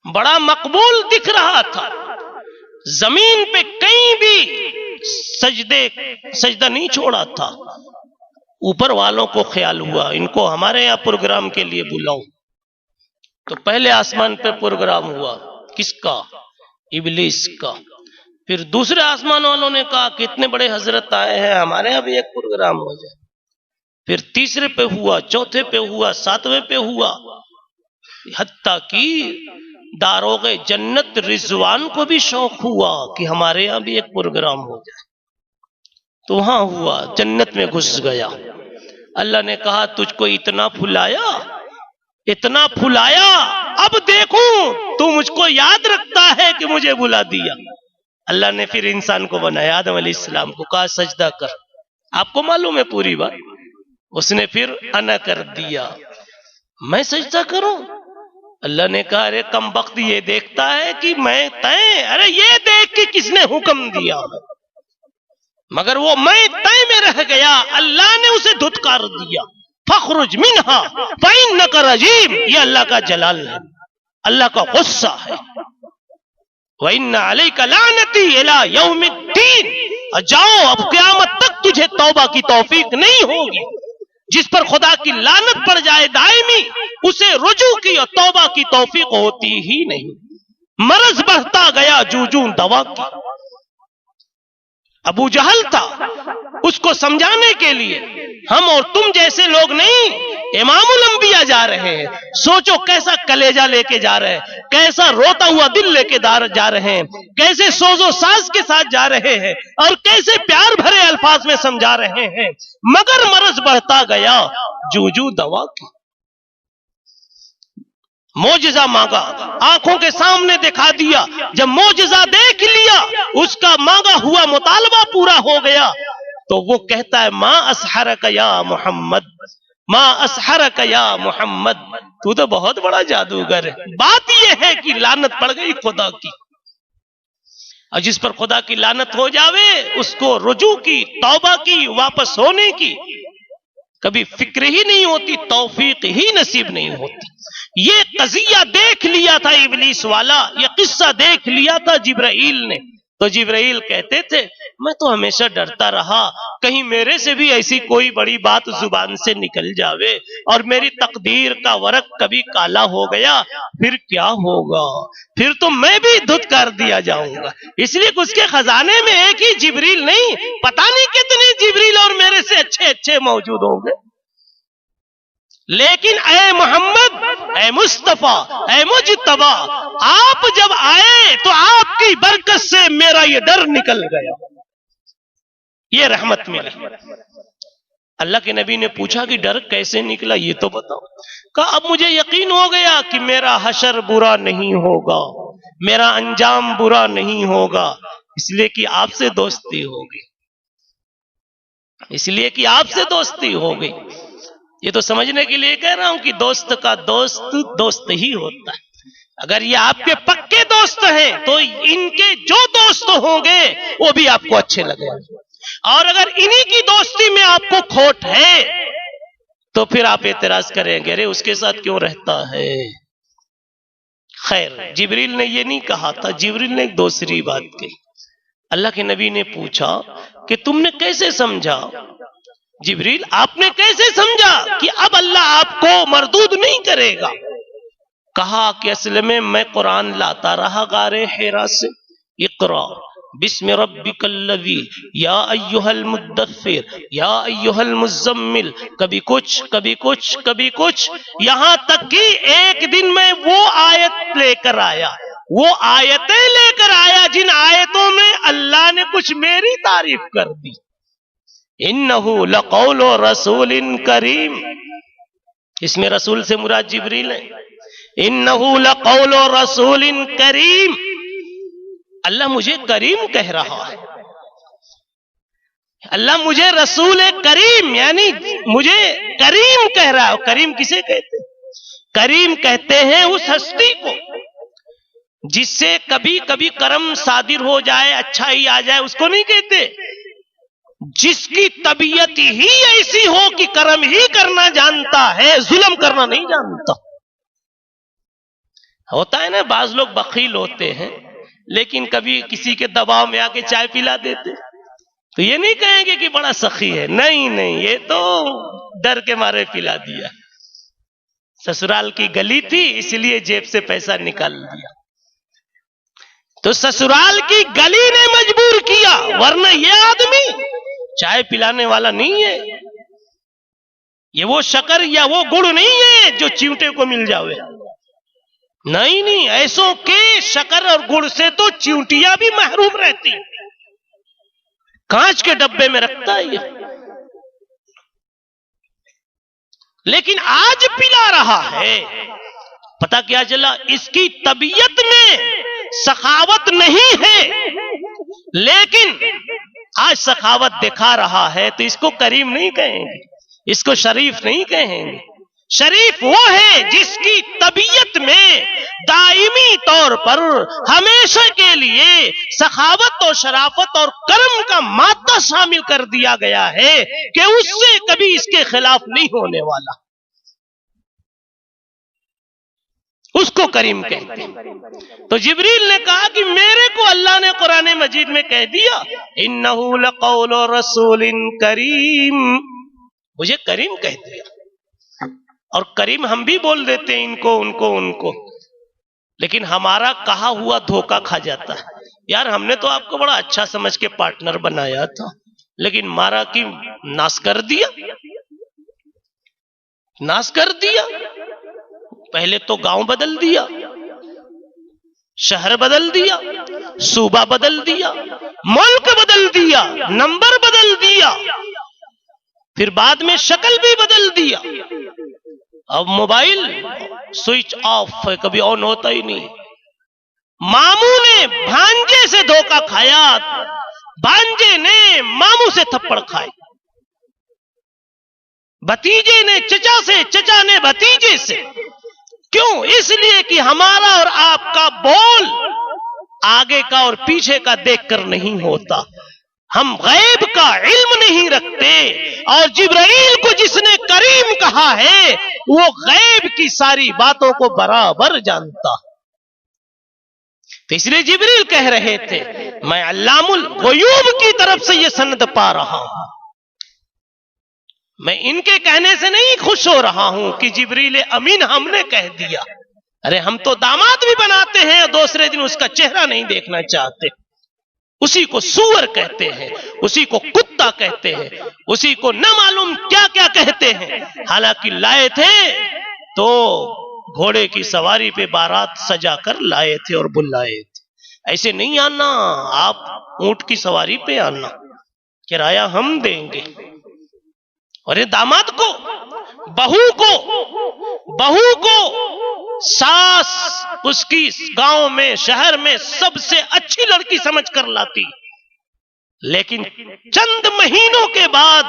بڑا مقبول دکھ رہا تھا، زمین پہ کہیں بھی سجدہ نہیں چھوڑا تھا۔ اوپر والوں کو خیال ہوا ان کو ہمارے یہاں پروگرام کے لیے بلاؤ، تو پہلے آسمان پہ پروگرام ہوا، کس کا؟ ابلیس کا۔ پھر دوسرے آسمان والوں نے کہا کہ اتنے بڑے حضرت آئے ہیں، ہمارے یہاں بھی ایک پروگرام ہو جائے۔ پھر تیسرے پہ ہوا، چوتھے پہ ہوا، ساتویں پہ ہوا، حتیٰ کہ داروغ جنت رضوان کو بھی شوق ہوا کہ ہمارے یہاں بھی ایک پروگرام ہو جائے، تو وہاں ہوا، جنت میں گھس گیا۔ اللہ نے کہا تجھ کو اتنا پھلایا، اتنا پھلایا، اب دیکھوں تو مجھ کو یاد رکھتا ہے کہ مجھے بلا دیا۔ اللہ نے پھر انسان کو بنایا، آدم علیہ السلام کو کہا سجدہ کر۔ آپ کو معلوم ہے پوری بات، اس نے پھر انا کر دیا، میں سجدہ کروں؟ اللہ نے کہا ارے کم بخت یہ دیکھتا ہے کہ میں تیں، ارے یہ دیکھ کہ کس نے حکم دیا، مگر وہ میں تیں میں رہ گیا، اللہ نے اسے دھتکار دیا، فخرج منہا فإنک رجیم۔ یہ اللہ کا جلال ہے، اللہ کا غصہ ہے۔ وَإِنَّ عَلَيْكَ لَعْنَتِي إِلَىٰ يَوْمِ الدِّينِ، جاؤ اب قیامت تک تجھے توبہ کی توفیق نہیں ہوگی۔ جس پر خدا کی لعنت پڑ جائے دائمی، اسے رجوع کی اور توبہ کی توفیق ہوتی ہی نہیں۔ مرض بڑھتا گیا جوں دوا کی۔ ابو جہل تھا، اس کو سمجھانے کے لیے ہم اور تم جیسے لوگ نہیں، امام الانبیاء جا رہے ہیں، سوچو کیسا کلیجہ لے کے جا رہے ہیں، کیسا روتا ہوا دل لے کے جا رہے ہیں، کیسے سوز و ساز کے ساتھ جا رہے ہیں، اور کیسے پیار بھرے الفاظ میں سمجھا رہے ہیں، مگر مرض بڑھتا گیا جوں دوا کی۔ معجزہ مانگا، آنکھوں کے سامنے دکھا دیا، جب معجزہ دیکھ لیا، اس کا مانگا ہوا مطالبہ پورا ہو گیا، تو وہ کہتا ہے ما اسحرک یا محمد، ما اسحرک یا محمد، تو تو بہت بڑا جادوگر ہے۔ بات یہ ہے کہ لعنت پڑ گئی خدا کی، اور جس پر خدا کی لعنت ہو جاوے اس کو رجوع کی، توبہ کی، واپس ہونے کی کبھی فکر ہی نہیں ہوتی، توفیق ہی نصیب نہیں ہوتی۔ یہ قضیہ دیکھ لیا تھا ابلیس والا، یہ قصہ دیکھ لیا تھا جبرائیل نے، تو جبرائیل کہتے تھے میں تو ہمیشہ ڈرتا رہا کہیں میرے سے بھی ایسی کوئی بڑی بات زبان سے نکل جاوے اور میری تقدیر کا ورق کبھی کالا ہو گیا پھر کیا ہوگا، پھر تو میں بھی دھت کر دیا جاؤں گا۔ اس لیے اس کے خزانے میں ایک ہی جبریل نہیں، پتہ نہیں کتنے جبریل اور میرے سے اچھے موجود ہوں گے، لیکن اے محمد، اے مصطفیٰ، اے مجتبی، آپ جب آئے تو آپ کی برکت سے میرا یہ ڈر نکل گیا، یہ رحمت ملی۔ اللہ کے نبی نے پوچھا کہ ڈر کیسے نکلا یہ تو بتاؤ۔ کہا اب مجھے یقین ہو گیا کہ میرا حشر برا نہیں ہوگا، میرا انجام برا نہیں ہوگا، اس لیے کہ آپ سے دوستی ہوگی، اس لیے کہ آپ سے دوستی ہوگی۔ یہ تو سمجھنے کے لیے کہہ رہا ہوں کہ دوست کا دوست دوست ہی ہوتا ہے۔ اگر یہ آپ کے پکے دوست ہیں تو ان کے جو دوست ہوں گے وہ بھی آپ کو اچھے لگیں گے، اور اگر انہی کی دوستی میں آپ کو کھوٹ ہے تو پھر آپ اعتراض کریں گے ارے اس کے ساتھ کیوں رہتا ہے۔ خیر، جبریل نے یہ نہیں کہا تھا، جبریل نے ایک دوسری بات کہی۔ اللہ کے نبی نے پوچھا کہ تم نے کیسے سمجھا؟ جبریل آپ نے کیسے سمجھا کہ اب اللہ آپ کو مردود نہیں کرے گا؟ کہا کہ اصل میں قرآن لاتا رہا غار حرا سے، اقرا بسم ربک الذی یا ایہا المدثر یا ایہا المزمل، کبھی کچھ کبھی کچھ کبھی کچھ، یہاں تک کہ ایک دن میں وہ آیت لے کر آیا، وہ آیتیں لے کر آیا جن آیتوں میں اللہ نے کچھ میری تعریف کر دی۔ انہو لقول رسول کریم، اس میں رسول سے مراد جبریل ہے۔ انہو لقول رسول کریم، اللہ مجھے کریم کہہ رہا ہے، اللہ مجھے رسول کریم یعنی مجھے کریم کہہ رہا ہے۔ کریم کسے کہتے ہیں؟ کریم کہتے ہیں اس ہستی کو جس سے کبھی کبھی کرم صادر ہو جائے، اچھائی آ جائے، اس کو نہیں کہتے۔ جس کی طبیعت ہی ایسی ہو کہ کرم ہی کرنا جانتا ہے، ظلم کرنا نہیں جانتا۔ ہوتا ہے نا بعض لوگ بخیل ہوتے ہیں لیکن کبھی کسی کے دباؤ میں آ کے چائے پلا دیتے، تو یہ نہیں کہیں گے کہ بڑا سخی ہے، نہیں، یہ تو ڈر کے مارے پلا دیا، سسرال کی گلی تھی اس لیے جیب سے پیسہ نکال دیا، تو سسرال کی گلی نے مجبور کیا، ورنہ یہ آدمی چائے پلانے والا نہیں ہے، یہ وہ شکر یا وہ گڑ نہیں ہے جو چیونٹے کو مل جاوے، نہیں، ایسوں کے شکر اور گڑ سے تو چیونٹیاں بھی محروم رہتی، کانچ کے ڈبے میں رکھتا ہے یہ، لیکن آج پلا رہا ہے۔ پتہ کیا چلا؟ اس کی طبیعت میں سخاوت نہیں ہے، لیکن آج سخاوت دکھا رہا ہے تو اس کو کریم نہیں کہیں گے، اس کو شریف نہیں کہیں گے۔ شریف وہ ہے جس کی طبیعت میں دائمی طور پر ہمیشہ کے لیے سخاوت اور شرافت اور کرم کا مادہ شامل کر دیا گیا ہے کہ اس سے کبھی اس کے خلاف نہیں ہونے والا، اس کو کریم کہتے ہیں۔ تو جبریل نے کہا کہ میرے کو اللہ نے قرآن مجید میں کہہ دیا انہو لقول رسول کریم، مجھے کریم کہہ دیا، اور کریم ہم بھی بول دیتے ہیں ان کو، لیکن ہمارا کہا ہوا دھوکہ کھا جاتا ہے۔ یار ہم نے تو آپ کو بڑا اچھا سمجھ کے پارٹنر بنایا تھا، لیکن مارا کی ناس کر دیا، پہلے تو گاؤں بدل دیا، شہر بدل دیا، صوبہ بدل دیا، ملک بدل دیا، نمبر بدل دیا، پھر بعد میں شکل بھی بدل دیا۔ اب موبائل سوئچ آف ہے، کبھی آن ہوتا ہی نہیں۔ ماموں نے بھانجے سے دھوکہ کھایا، بھانجے نے ماموں سے تھپڑ کھائے، بھتیجے نے چچا سے، چچا نے بھتیجے سے۔ کیوں؟ اس لیے کہ ہمارا اور آپ کا بول آگے کا اور پیچھے کا دیکھ کر نہیں ہوتا، ہم غیب کا علم نہیں رکھتے، اور جبرائیل کو جس نے کریم کہا ہے وہ غیب کی ساری باتوں کو برابر جانتا، تو اس لیے جبریل کہہ رہے تھے میں علام الغیوب کی طرف سے یہ سند پا رہا ہوں. میں ان کے کہنے سے نہیں خوش ہو رہا ہوں کہ جبریل امین ہم نے کہہ دیا. ارے ہم تو داماد بھی بناتے ہیں اور دوسرے دن اس کا چہرہ نہیں دیکھنا چاہتے. اسی کو سور کہتے ہیں, اسی کو کتا کہتے ہیں, اسی کو نہ معلوم کیا کیا کہتے ہیں. حالانکہ لائے تھے تو گھوڑے کی سواری پہ بارات سجا کر لائے تھے اور بلائے تھے. ایسے نہیں آنا, آپ اونٹ کی سواری پہ آنا, کرایہ ہم دیں گے. اور یہ داماد کو, بہو کو ساس اس کی گاؤں میں شہر میں سب سے اچھی لڑکی سمجھ کر لاتی, لیکن چند مہینوں کے بعد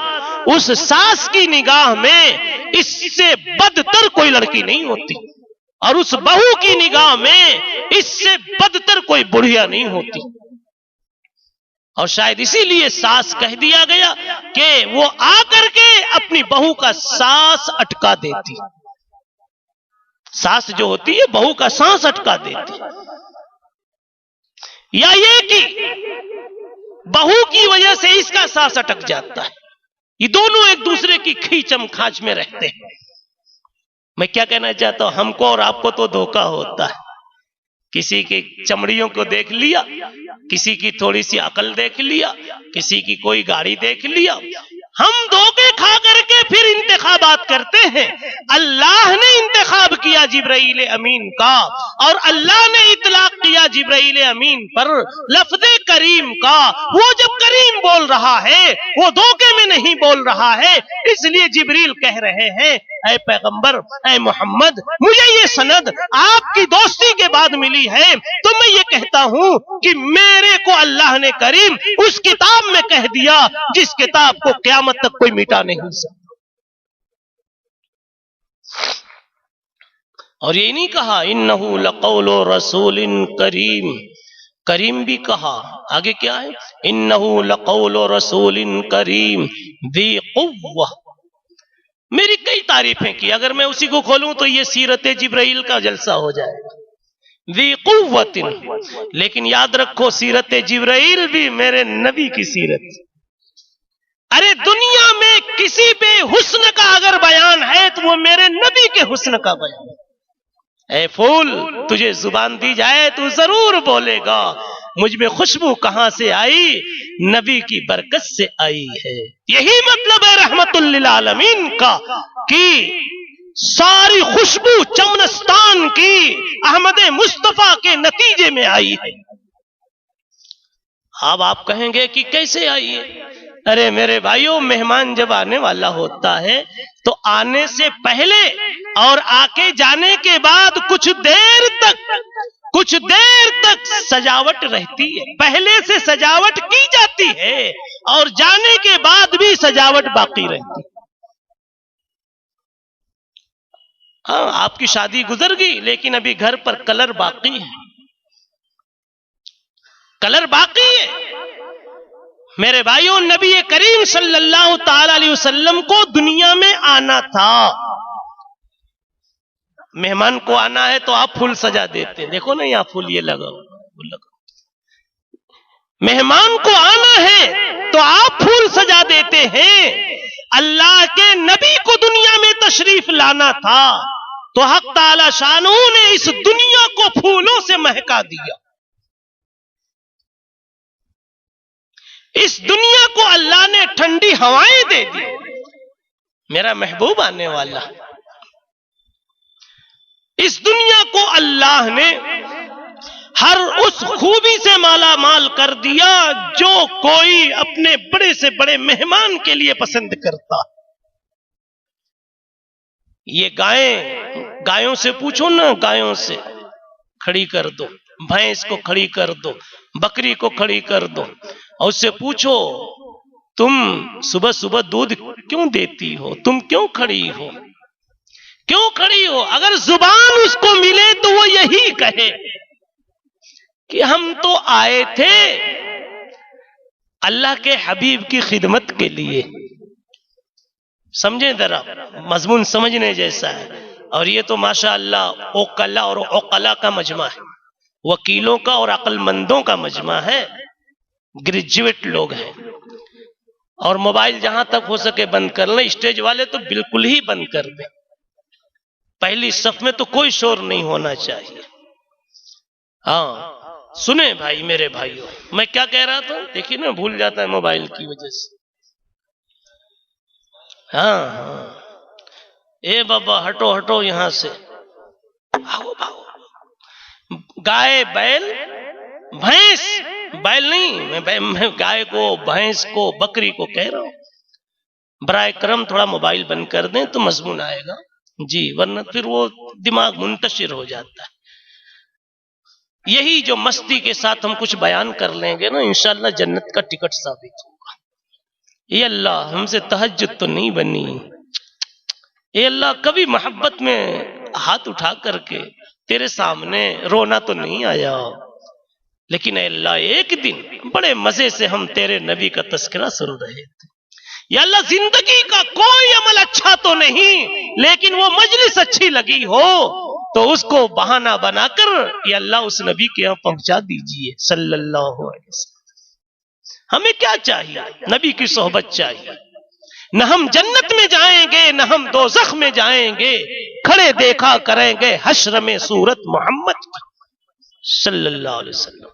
اس ساس کی نگاہ میں اس سے بدتر کوئی لڑکی نہیں ہوتی, اور اس بہو کی نگاہ میں اس سے بدتر کوئی بڑھیا نہیں ہوتی. اور شاید اسی لیے ساس کہہ دیا گیا کہ وہ آ کر کے اپنی بہو کا سانس اٹکا دیتی. ساس جو ہوتی ہے بہو کا سانس اٹکا دیتی, یا یہ کہ بہو کی وجہ سے اس کا سانس اٹک جاتا ہے. یہ دونوں ایک دوسرے کی کھینچم کھانچ میں رہتے ہیں. میں کیا کہنا چاہتا ہوں, ہم کو اور آپ کو تو دھوکہ ہوتا ہے. کسی کی چمڑیوں کو دیکھ لیا, کسی کی تھوڑی سی عقل دیکھ لیا, کسی کی کوئی گاڑی دیکھ لیا, ہم دھوکے کھا کر کے پھر انتخابات کرتے ہیں. اللہ نے انتخاب کیا جبرائیل امین کا, اور اللہ نے اطلاق کیا جبرائیل امین پر لفظ کریم کا. وہ جب کریم بول رہا ہے وہ دھوکے میں نہیں بول رہا ہے. اس لیے جبریل کہہ رہے ہیں اے پیغمبر, اے محمد, مجھے یہ سند آپ کی دوستی کے بعد ملی ہے, تو میں یہ کہتا ہوں کہ میرے کو اللہ نے کریم اس کتاب میں کہہ دیا جس کتاب کو قیامت تک کوئی مٹا نہیں سکتا. اور یہ نہیں کہا انہو لقول رسول کریم, کریم بھی کہا. آگے کیا ہے, انہو لقول رسول کریم ذی قوہ. میری کئی تعریفیں کی, اگر میں اسی کو کھولوں تو یہ سیرت جبرائیل کا جلسہ ہو جائے گا. ذی قوت, لیکن یاد رکھو سیرت جبرائیل بھی میرے نبی کی سیرت. ارے دنیا میں کسی پہ حسن کا اگر بیان ہے تو وہ میرے نبی کے حسن کا بیان ہے. اے پھول, تجھے زبان دی جائے تو ضرور بولے گا مجھ میں خوشبو کہاں سے آئی, نبی کی برکت سے آئی ہے. یہی مطلب ہے رحمت للعالمین کا کہ ساری خوشبو چمنستان کی احمد مصطفیٰ کے نتیجے میں آئی ہے. اب آپ کہیں گے کہ کیسے آئی ہے؟ ارے میرے بھائیوں, مہمان جب آنے والا ہوتا ہے تو آنے سے پہلے اور آ کے جانے کے بعد کچھ دیر تک سجاوٹ رہتی ہے. پہلے سے سجاوٹ کی جاتی ہے اور جانے کے بعد بھی سجاوٹ باقی رہتی ہے. ہاں, آپ کی شادی گزر گئی لیکن ابھی گھر پر کلر باقی ہے, کلر باقی ہے. میرے بھائیوں, نبی کریم صلی اللہ تعالی علیہ وسلم کو دنیا میں آنا تھا. مہمان کو آنا ہے تو آپ پھول سجا دیتے, دیکھو نا یہاں پھول یہ لگا. مہمان کو آنا ہے تو آپ پھول سجا دیتے ہیں. اللہ کے نبی کو دنیا میں تشریف لانا تھا تو حق تعالی شانہ نے اس دنیا کو پھولوں سے مہکا دیا. اس دنیا کو اللہ نے ٹھنڈی ہوائیں دے دی. میرا محبوب آنے والا. اس دنیا کو اللہ نے ہر اس خوبی سے مالا مال کر دیا جو کوئی اپنے بڑے سے بڑے مہمان کے لیے پسند کرتا. یہ گایوں سے پوچھو نا, گایوں سے کھڑی کر دو, بھینس کو کھڑی کر دو, بکری کو کھڑی کر دو, اور اس سے پوچھو تم صبح صبح دودھ کیوں دیتی ہو, تم کیوں کھڑی ہو, کیوں کھڑی ہو. اگر زبان اس کو ملے تو وہ یہی کہے کہ ہم تو آئے تھے اللہ کے حبیب کی خدمت کے لیے. سمجھیں ذرا, مضمون سمجھنے جیسا ہے. اور یہ تو ماشاءاللہ اوقلا اور عقلا کا مجمع ہے, وکیلوں کا اور عقل مندوں کا مجمع ہے. گریجویٹ لوگ ہیں، اور موبائل جہاں تک ہو سکے بند کر لیں. اسٹیج والے تو بالکل ہی بند کر دیں. پہلی صف میں تو کوئی شور نہیں ہونا چاہیے. ہاں سنیں بھائی، میرے بھائیوں، میں کیا کہہ رہا تھا؟ دیکھیے نا، بھول جاتا ہے موبائل کی وجہ سے. ہاں اے بابا ہٹو ہٹو یہاں سے، بھاگو بھاگو. گائے، بیل، بھینس، بیل نہیں، میں گائے کو، بھینس کو، بکری کو کہہ رہا ہوں. برائے کرم تھوڑا موبائل بند کر دیں تو مضمون آئے گا جی، ورنہ پھر وہ دماغ منتشر ہو جاتا ہے. یہی جو مستی کے ساتھ ہم کچھ بیان کر لیں گے نا، انشاءاللہ جنت کا ٹکٹ ثابت ہوگا. اے اللہ ہم سے تہجد تو نہیں بنی. اے اللہ کبھی محبت میں ہاتھ اٹھا کر کے تیرے سامنے رونا تو نہیں آیا، لیکن اے اللہ ایک دن بڑے مزے سے ہم تیرے نبی کا تذکرہ سن رہے تھے. یا اللہ زندگی کا کوئی عمل اچھا تو نہیں، لیکن وہ مجلس اچھی لگی ہو تو اس کو بہانہ بنا کر یا اللہ اس نبی کے یہاں پہنچا دیجئے صلی اللہ علیہ وسلم. ہمیں کیا چاہیے؟ نبی کی صحبت چاہیے. نہ ہم جنت میں جائیں گے نہ ہم دوزخ میں جائیں گے، کھڑے دیکھا کریں گے حشر میں صورت محمد کی صلی اللہ علیہ وسلم.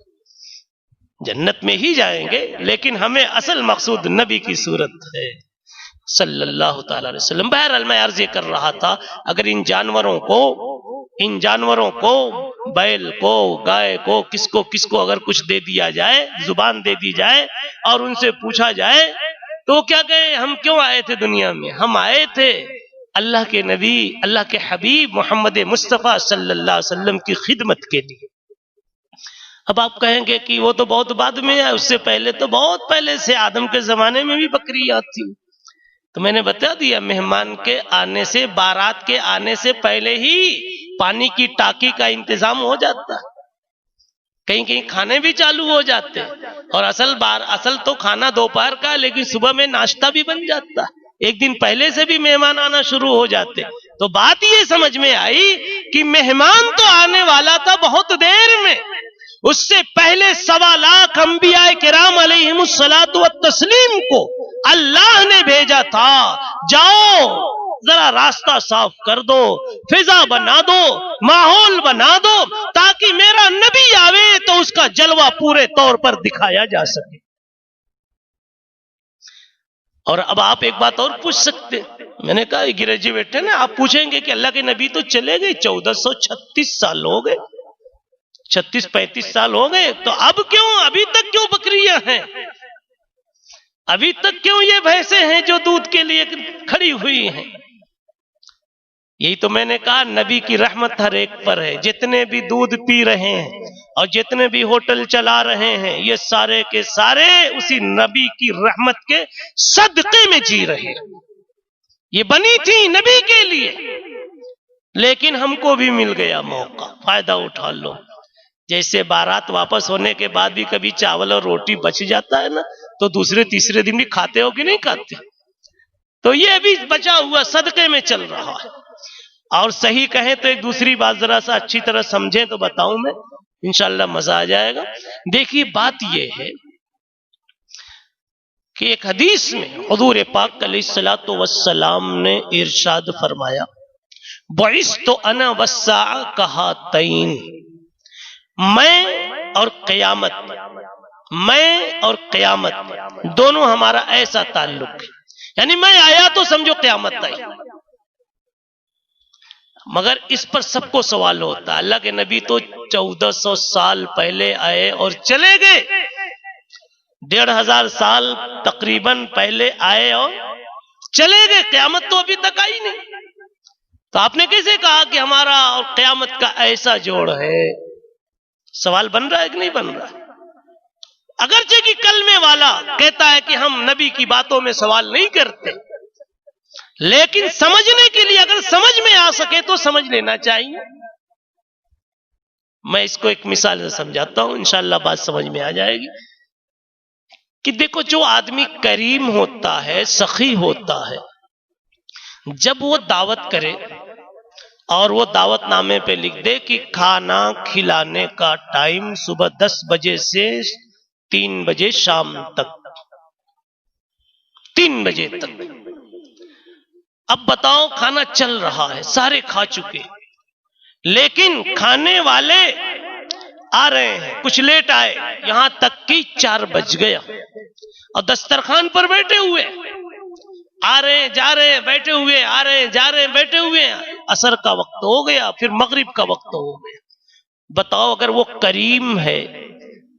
جنت میں ہی جائیں گے لیکن ہمیں اصل مقصود نبی کی صورت ہے صلی اللہ تعالی علیہ وسلم. بہرحال میں عرض یہ کر رہا تھا، اگر ان جانوروں کو بیل کو، گائے کو، کس کو اگر کچھ دے دیا جائے، زبان دے دی جائے اور ان سے پوچھا جائے تو کیا کہے؟ ہم کیوں آئے تھے دنیا میں؟ ہم آئے تھے اللہ کے نبی، اللہ کے حبیب محمد مصطفیٰ صلی اللہ علیہ وسلم کی خدمت کے لیے. اب آپ کہیں گے کہ وہ تو بہت بعد میں ہے، اس سے پہلے تو بہت پہلے سے آدم کے زمانے میں بھی بکریاں تھی. تو میں نے بتا دیا، مہمان کے آنے سے، بارات کے آنے سے پہلے ہی پانی کی ٹاکی کا انتظام ہو جاتا ہے. کہیں کہیں کھانے بھی چالو ہو جاتے، اور اصل تو کھانا دوپہر کا، لیکن صبح میں ناشتہ بھی بن جاتا. ایک دن پہلے سے بھی مہمان آنا شروع ہو جاتے. تو بات یہ سمجھ میں آئی کہ مہمان تو آنے والا تھا بہت دیر میں، اس سے پہلے 1.25 لاکھ انبیاء کرام علیہم الصلاۃ والتسلیم کو اللہ نے بھیجا تھا. جاؤ ذرا راستہ صاف کر دو، فضا بنا دو، ماحول بنا دو، تاکہ میرا نبی آوے تو اس کا جلوہ پورے طور پر دکھایا جا سکے. اور اب آپ ایک بات اور پوچھ سکتے، میں نے کہا گریجویٹ ہے نا، آپ پوچھیں گے کہ اللہ کے نبی تو چلے گئے، 1436 سال ہو گئے، 36-35 سال ہو گئے، تو اب کیوں، ابھی تک کیوں بکریاں ہیں؟ ابھی تک کیوں یہ بھینسیں ہیں جو دودھ کے لیے کھڑی ہوئی ہیں؟ یہی تو میں نے کہا، نبی کی رحمت ہر ایک پر ہے. جتنے بھی دودھ پی رہے ہیں اور جتنے بھی ہوٹل چلا رہے ہیں، یہ سارے کے سارے اسی نبی کی رحمت کے صدقے میں جی رہے ہیں. یہ بنی تھی نبی کے لیے، لیکن ہم کو بھی مل گیا موقع، فائدہ اٹھا لو. جیسے بارات واپس ہونے کے بعد بھی کبھی چاول اور روٹی بچ جاتا ہے نا، تو دوسرے تیسرے دن بھی کھاتے ہو کہ نہیں کھاتے؟ تو یہ بھی بچا ہوا صدقے میں چل رہا ہے. اور صحیح کہیں تو ایک دوسری بات ذرا سا اچھی طرح سمجھیں تو بتاؤں میں، انشاءاللہ مزہ آ جائے گا. دیکھیے بات یہ ہے کہ ایک حدیث میں حضور پاک علیہ الصلوۃ والسلام نے ارشاد فرمایا، بعثت انا والساعہ کہاتین، میں اور قیامت دونوں ہمارا ایسا تعلق ہے. یعنی میں آیا تو سمجھو قیامت آئی. مگر اس پر سب کو سوال ہوتا ہے، اللہ کے نبی تو 1400 سال پہلے آئے اور چلے گئے، 1500 سال تقریباً پہلے آئے اور چلے گئے، قیامت تو ابھی تک آئی نہیں. تو آپ نے کیسے کہا کہ ہمارا اور قیامت کا ایسا جوڑ ہے؟ سوال بن رہا ہے کہ نہیں بن رہا؟ اگرچہ کہ کلمے والا کہتا ہے کہ ہم نبی کی باتوں میں سوال نہیں کرتے، لیکن سمجھنے کے لیے اگر سمجھ میں آ سکے تو سمجھ لینا چاہیے. میں اس کو ایک مثال سے سمجھاتا ہوں، انشاءاللہ بات سمجھ میں آ جائے گی. کہ دیکھو، جو آدمی کریم ہوتا ہے، سخی ہوتا ہے، جب وہ دعوت کرے اور وہ دعوت نامے پہ لکھ دے کہ کھانا کھلانے کا ٹائم صبح 10 بجے سے 3 بجے شام تک، 3 بجے تک۔ اب بتاؤ، کھانا چل رہا ہے، سارے کھا چکے، لیکن کھانے والے آ رہے ہیں، کچھ لیٹ آئے، یہاں تک کہ 4 بج گیا، اور دسترخوان پر بیٹھے ہوئے، آ رہے ہیں جا رہے ہیں بیٹھے ہوئے، آ رہے ہیں جا رہے ہیں بیٹھے ہوئے، عصر کا وقت ہو گیا، پھر مغرب کا وقت ہو گیا۔ بتاؤ، اگر وہ کریم ہے،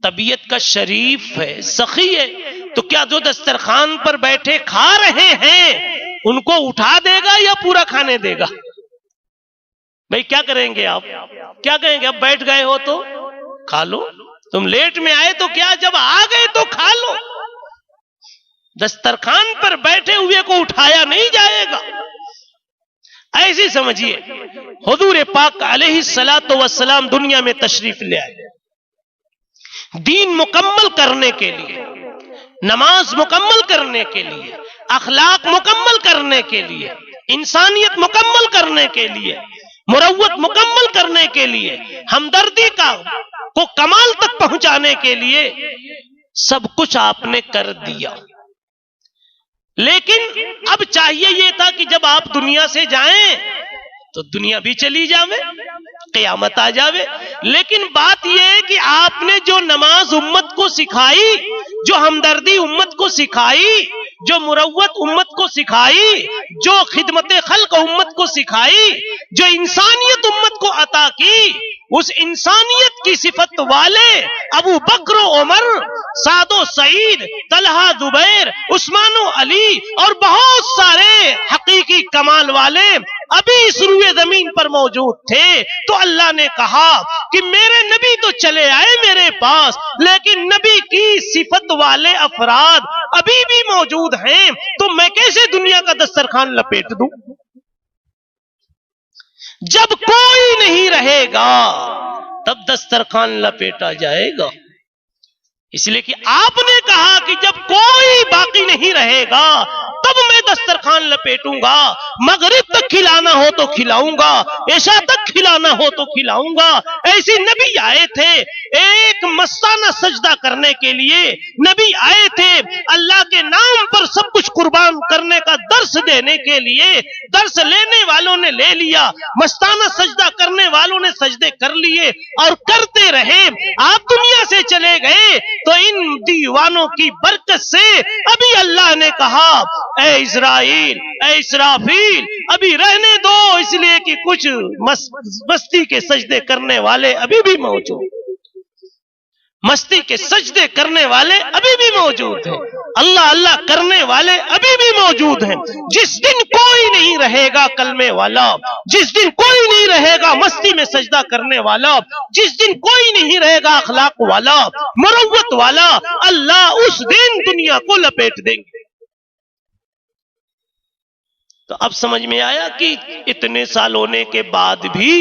طبیعت کا شریف ہے، سخی ہے، تو کیا جو دسترخوان پر بیٹھے کھا رہے ہیں ان کو اٹھا دے گا یا پورا کھانے دے گا؟ بھئی کیا کریں گے آپ؟ کیا کہیں گے؟ اب بیٹھ گئے ہو تو کھا لو، تم لیٹ میں آئے تو کیا، جب آ گئے تو کھا لو۔ دسترخوان پر بیٹھے ہوئے کو اٹھایا نہیں جائے گا۔ ایسی سمجھیے، حضور پاک علیہ الصلوۃ والسلام دنیا میں تشریف لے آئے دین مکمل کرنے کے لیے، نماز مکمل کرنے کے لیے، اخلاق مکمل کرنے کے لیے، انسانیت مکمل کرنے کے لیے، مروت مکمل کرنے کے لیے، ہمدردی کو کمال تک پہنچانے کے لیے سب کچھ آپ نے کر دیا۔ لیکن اب چاہیے یہ تھا کہ جب آپ دنیا سے جائیں تو دنیا بھی چلی جاوے، قیامت آ جاوے، لیکن بات یہ ہے کہ آپ نے جو نماز امت کو سکھائی، جو ہمدردی امت کو سکھائی، جو مروت امت کو سکھائی، جو خدمت خلق امت کو سکھائی، جو انسانیت امت کو عطا کی، اس انسانیت کی صفت والے ابو بکر و عمر، سعد و سعید، طلحہ زبیر، عثمان و علی اور بہت سارے حقیقی کمال والے ابھی اس روئے زمین پر موجود تھے۔ تو اللہ نے کہا کہ میرے نبی تو چلے آئے میرے پاس، لیکن نبی کی صفت والے افراد ابھی بھی موجود ہیں، تو میں کیسے دنیا کا دسترخوان لپیٹ دوں؟ جب کوئی نہیں رہے گا تب دسترخوان لپیٹا جائے گا۔ اس لیے کہ آپ نے کہا کہ جب کوئی باقی نہیں رہے گا تب میں دسترخوان لپیٹوں گا، مغرب تک کھلانا ہو تو کھلاؤں گا، عشاء تک کھلانا ہو تو کھلاؤں گا۔ ایسے نبی آئے تھے ایک مستانہ سجدہ کرنے کے لیے، نبی آئے تھے اللہ کے نام پر سب کچھ قربان کرنے کا درس دینے کے لیے، درس لینے والوں نے لے لیا، مستانہ سجدہ کرنے والوں نے سجدے کر لیے اور کرتے رہے۔ آپ دنیا سے چلے گئے تو ان دیوانوں کی برکت سے ابھی اللہ نے کہا اے اسرائیل، اے اسرافیل، ابھی رہنے دو، اس لیے کہ کچھ مستی کے سجدے کرنے والے ابھی بھی موجود، مستی کے سجدے کرنے والے ابھی بھی موجود ہیں، اللہ اللہ کرنے والے ابھی بھی موجود ہیں۔ جس دن کوئی نہیں رہے گا کلمے والا، جس دن کوئی نہیں رہے گا مستی میں سجدہ کرنے والا، جس دن کوئی نہیں رہے گا اخلاق والا، مروت والا، اللہ اس دن دنیا کو لپیٹ دیں گے۔ تو اب سمجھ میں آیا کہ اتنے سال ہونے کے بعد بھی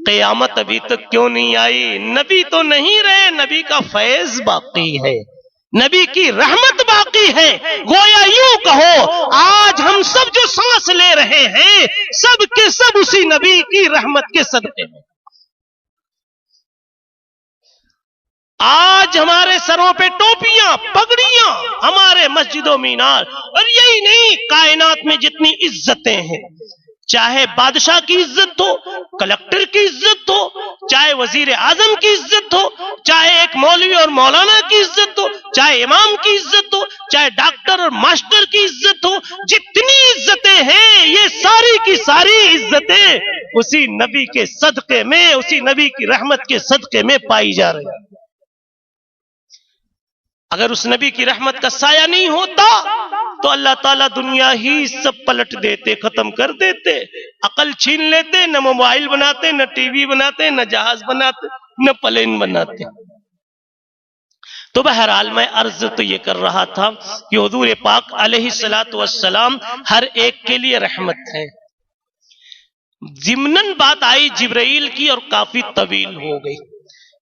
قیامت ابھی تک کیوں نہیں آئی؟ نبی تو نہیں رہے، نبی کا فیض باقی ہے، نبی کی رحمت باقی ہے۔ گویا یوں کہو آج ہم سب جو سانس لے رہے ہیں سب کے سب اسی نبی کی رحمت کے صدقے ہیں۔ آج ہمارے سروں پہ ٹوپیاں، پگڑیاں، ہمارے مسجد و مینار، اور یہی نہیں کائنات میں جتنی عزتیں ہیں، چاہے بادشاہ کی عزت ہو، کلکٹر کی عزت ہو، چاہے وزیر اعظم کی عزت ہو، چاہے ایک مولوی اور مولانا کی عزت ہو، چاہے امام کی عزت ہو، چاہے ڈاکٹر اور ماسٹر کی عزت ہو، جتنی عزتیں ہیں یہ ساری کی ساری عزتیں اسی نبی کے صدقے میں، اسی نبی کی رحمت کے صدقے میں پائی جا رہی ہیں۔ اگر اس نبی کی رحمت کا سایہ نہیں ہوتا تو اللہ تعالیٰ دنیا ہی سب پلٹ دیتے، ختم کر دیتے، عقل چھین لیتے، نہ موبائل بناتے، نہ ٹی وی بناتے، نہ جہاز بناتے، نہ پلین بناتے۔ تو بہرحال میں عرض تو یہ کر رہا تھا کہ حضور پاک علیہ الصلوۃ والسلام ہر ایک کے لیے رحمت ہے۔ ضمناً بات آئی جبرائیل کی اور کافی طویل ہو گئی،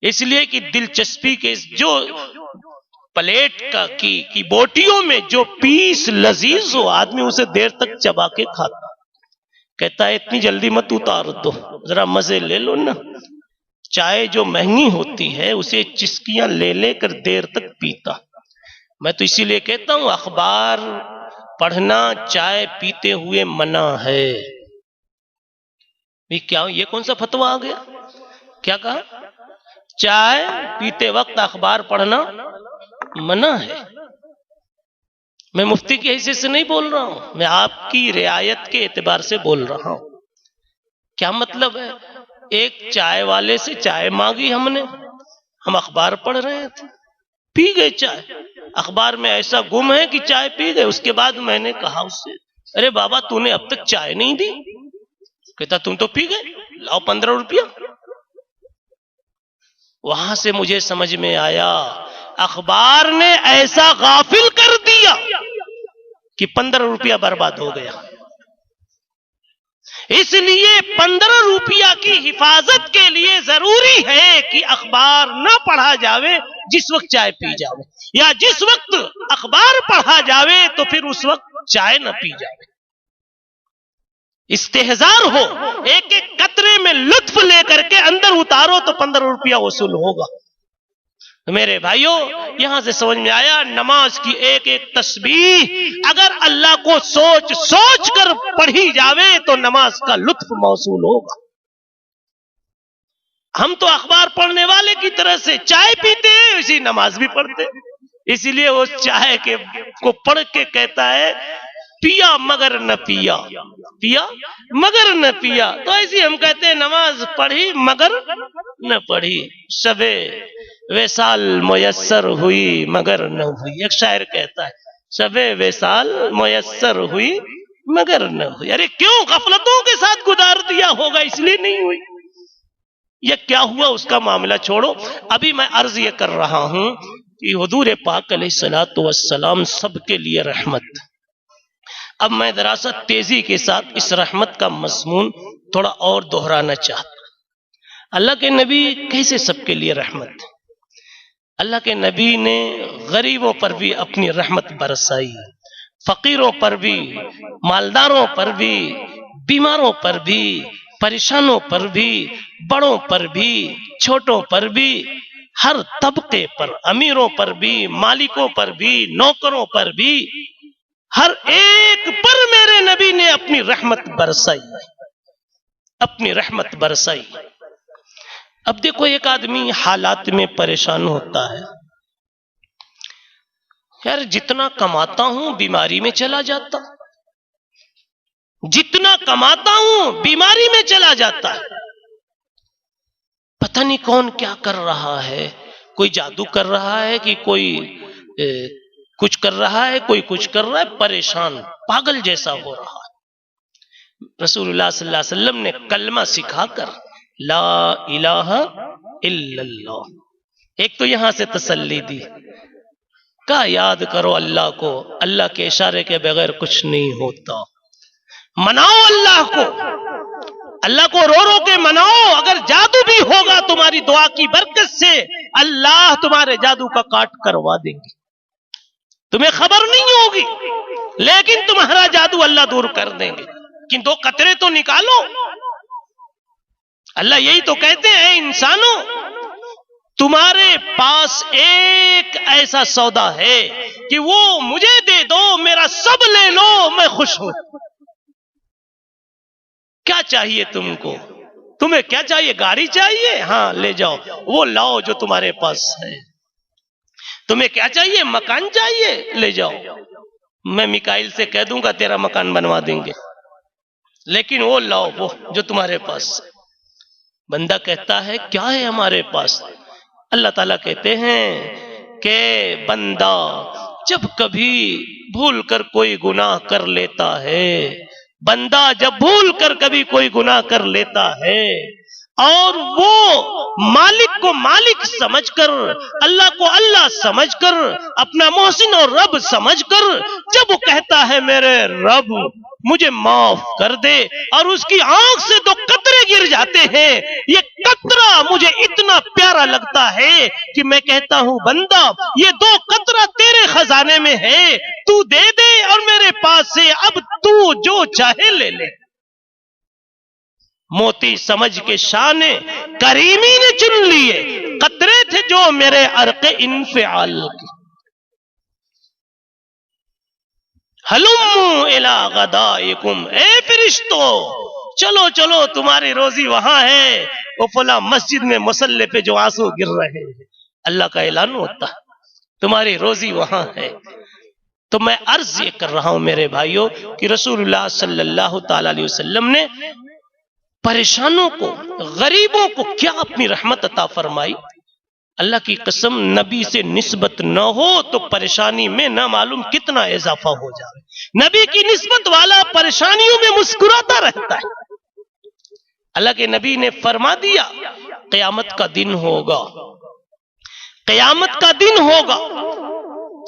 اس لیے کہ دلچسپی کے جو پلیٹ کی بوٹیوں میں جو پیس لذیذ ہو آدمی اسے دیر تک چبا کے کھاتا، کہتا ہے اتنی جلدی مت اتار دو، ذرا مزے لے لو نا، چائے جو مہنگی ہوتی ہے اسے چسکیاں لے لے کر دیر تک پیتا. میں تو اسی لیے کہتا ہوں اخبار پڑھنا چائے پیتے ہوئے منع ہے. کیا یہ کون سا فتویٰ آ گیا؟ کیا کہا؟ چائے پیتے وقت اخبار پڑھنا منع ہے. میں مفتی کی حیثیت سے نہیں بول رہا ہوں، میں آپ کی رعایت کے اعتبار سے بول رہا ہوں. کیا مطلب ہے؟ ایک چائے والے سے چائے مانگی ہم نے، ہم اخبار پڑھ رہے تھے، پی گئے چائے. اخبار میں ایسا گم ہے کہ چائے پی گئے. اس کے بعد میں نے کہا اس سے، ارے بابا تو نے اب تک چائے نہیں دی. کہتا تم تو پی گئے، لاؤ 15 روپیہ. وہاں سے مجھے سمجھ میں آیا اخبار نے ایسا غافل کر دیا کہ 15 روپیہ برباد ہو گیا. اس لیے 15 روپیہ کی حفاظت کے لیے ضروری ہے کہ اخبار نہ پڑھا جاوے جس وقت چائے پی جاوے، یا جس وقت اخبار پڑھا جاوے تو پھر اس وقت چائے نہ پی جاوے. استحضار ہو، ایک ایک قطرے میں لطف لے کر کے اندر اتارو تو 15 روپیہ وصول ہوگا. میرے بھائیوں، یہاں سے سمجھ میں آیا نماز کی ایک ایک تسبیح اگر اللہ کو سوچ سوچ کر پڑھی جاوے تو نماز کا لطف موصول ہوگا. ہم تو اخبار پڑھنے والے کی طرح سے چائے پیتے ہیں، اسی نماز بھی پڑھتے ہیں. اسی لیے وہ چائے کو پڑھ کے کہتا ہے پیا مگر نہ پیا، پیا مگر نہ پیا. تو ایسی ہم کہتے ہیں نماز پڑھی مگر نہ پڑھی، شب وصال میسر ہوئی مگر نہ ہوئی. ایک شاعر کہتا ہے شب وصال میسر ہوئی مگر نہ ہوئی. ارے کیوں غفلتوں کے ساتھ گزار دیا ہوگا، اس لیے نہیں ہوئی. یہ کیا ہوا اس کا معاملہ چھوڑو. ابھی میں عرض یہ کر رہا ہوں کہ حضور پاک علیہ الصلوۃ والسلام سب کے لیے رحمت. اب میں دراصل تیزی کے ساتھ اس رحمت کا مضمون تھوڑا اور دہرانا چاہتا. اللہ کے نبی کیسے سب کے لیے رحمت؟ اللہ کے نبی نے غریبوں پر بھی اپنی رحمت برسائی، فقیروں پر بھی، مالداروں پر بھی، بیماروں پر بھی، پریشانوں پر بھی، بڑوں پر بھی، چھوٹوں پر بھی، ہر طبقے پر، امیروں پر بھی، مالکوں پر بھی، نوکروں پر بھی، ہر ایک پر میرے نبی نے اپنی رحمت برسائی، اپنی رحمت برسائی. اب دیکھو ایک آدمی حالات میں پریشان ہوتا ہے، یار جتنا کماتا ہوں بیماری میں چلا جاتا، جتنا کماتا ہوں بیماری میں چلا جاتا ہے. پتہ نہیں کون کیا کر رہا ہے، کوئی جادو کر رہا ہے کہ کوئی کچھ کر رہا ہے، کوئی کچھ کر رہا ہے، پریشان پاگل جیسا ہو رہا ہے. رسول اللہ صلی اللہ علیہ وسلم نے کلمہ سکھا کر لا الہ الا اللہ، ایک تو یہاں سے تسلی دی کہ یاد کرو اللہ کو، اللہ کے اشارے کے بغیر کچھ نہیں ہوتا. مناؤ اللہ کو، اللہ کو رو رو کے مناؤ. اگر جادو بھی ہوگا تمہاری دعا کی برکت سے اللہ تمہارے جادو کا کاٹ کروا دیں گے. تمہیں خبر نہیں ہوگی لیکن تمہارا جادو اللہ دور کر دیں گے. لیکن 2 قطرے تو نکالو. اللہ یہی تو کہتے ہیں اے انسانوں، تمہارے پاس ایک ایسا سودا ہے کہ وہ مجھے دے دو، میرا سب لے لو، میں خوش ہوں. کیا چاہیے تم کو؟ تمہیں کیا چاہیے؟ گاڑی چاہیے؟ ہاں لے جاؤ، وہ لاؤ جو تمہارے پاس ہے. تمہیں کیا چاہیے؟ مکان چاہیے؟ لے جاؤ، میں میکائیل سے کہہ دوں گا تیرا مکان بنوا دیں گے، لیکن وہ لاؤ وہ جو تمہارے پاس ہے. بندہ کہتا ہے کیا ہے ہمارے پاس؟ اللہ تعالیٰ کہتے ہیں کہ بندہ جب کبھی بھول کر کوئی گناہ کر لیتا ہے، بندہ جب بھول کر کبھی کوئی گناہ کر لیتا ہے اور وہ مالک کو مالک سمجھ کر، اللہ کو اللہ سمجھ کر، اپنا محسن اور رب سمجھ کر جب وہ کہتا ہے میرے رب مجھے معاف کر دے، اور اس کی آنکھ سے 2 قطرے گر جاتے ہیں، یہ قطرہ مجھے اتنا پیارا لگتا ہے کہ میں کہتا ہوں بندہ یہ 2 قطرہ تیرے خزانے میں ہے، تو دے دے اور میرے پاس سے اب تو جو چاہے لے لے. موتی سمجھ کے شان کریمی نے چن لیے، قطرے تھے جو میرے عرق انفعال کے۔ ہلموا الی غدائکم، اے فرشتو چلو چلو تمہاری روزی وہاں ہے، وہ فلاں مسجد میں مصلی پہ جو آنسو گر رہے ہیں، اللہ کا اعلان ہوتا ہے تمہاری روزی وہاں ہے۔ تو میں عرض یہ کر رہا ہوں میرے بھائیوں کہ رسول اللہ صلی اللہ تعالی علیہ وسلم نے پریشانوں کو، غریبوں کو کیا اپنی رحمت عطا فرمائی۔ اللہ کی قسم نبی سے نسبت نہ ہو تو پریشانی میں نہ معلوم کتنا اضافہ ہو جائے۔ نبی کی نسبت والا پریشانیوں میں مسکراتا رہتا ہے۔ اللہ کے نبی نے فرما دیا قیامت کا دن ہوگا، قیامت کا دن ہوگا،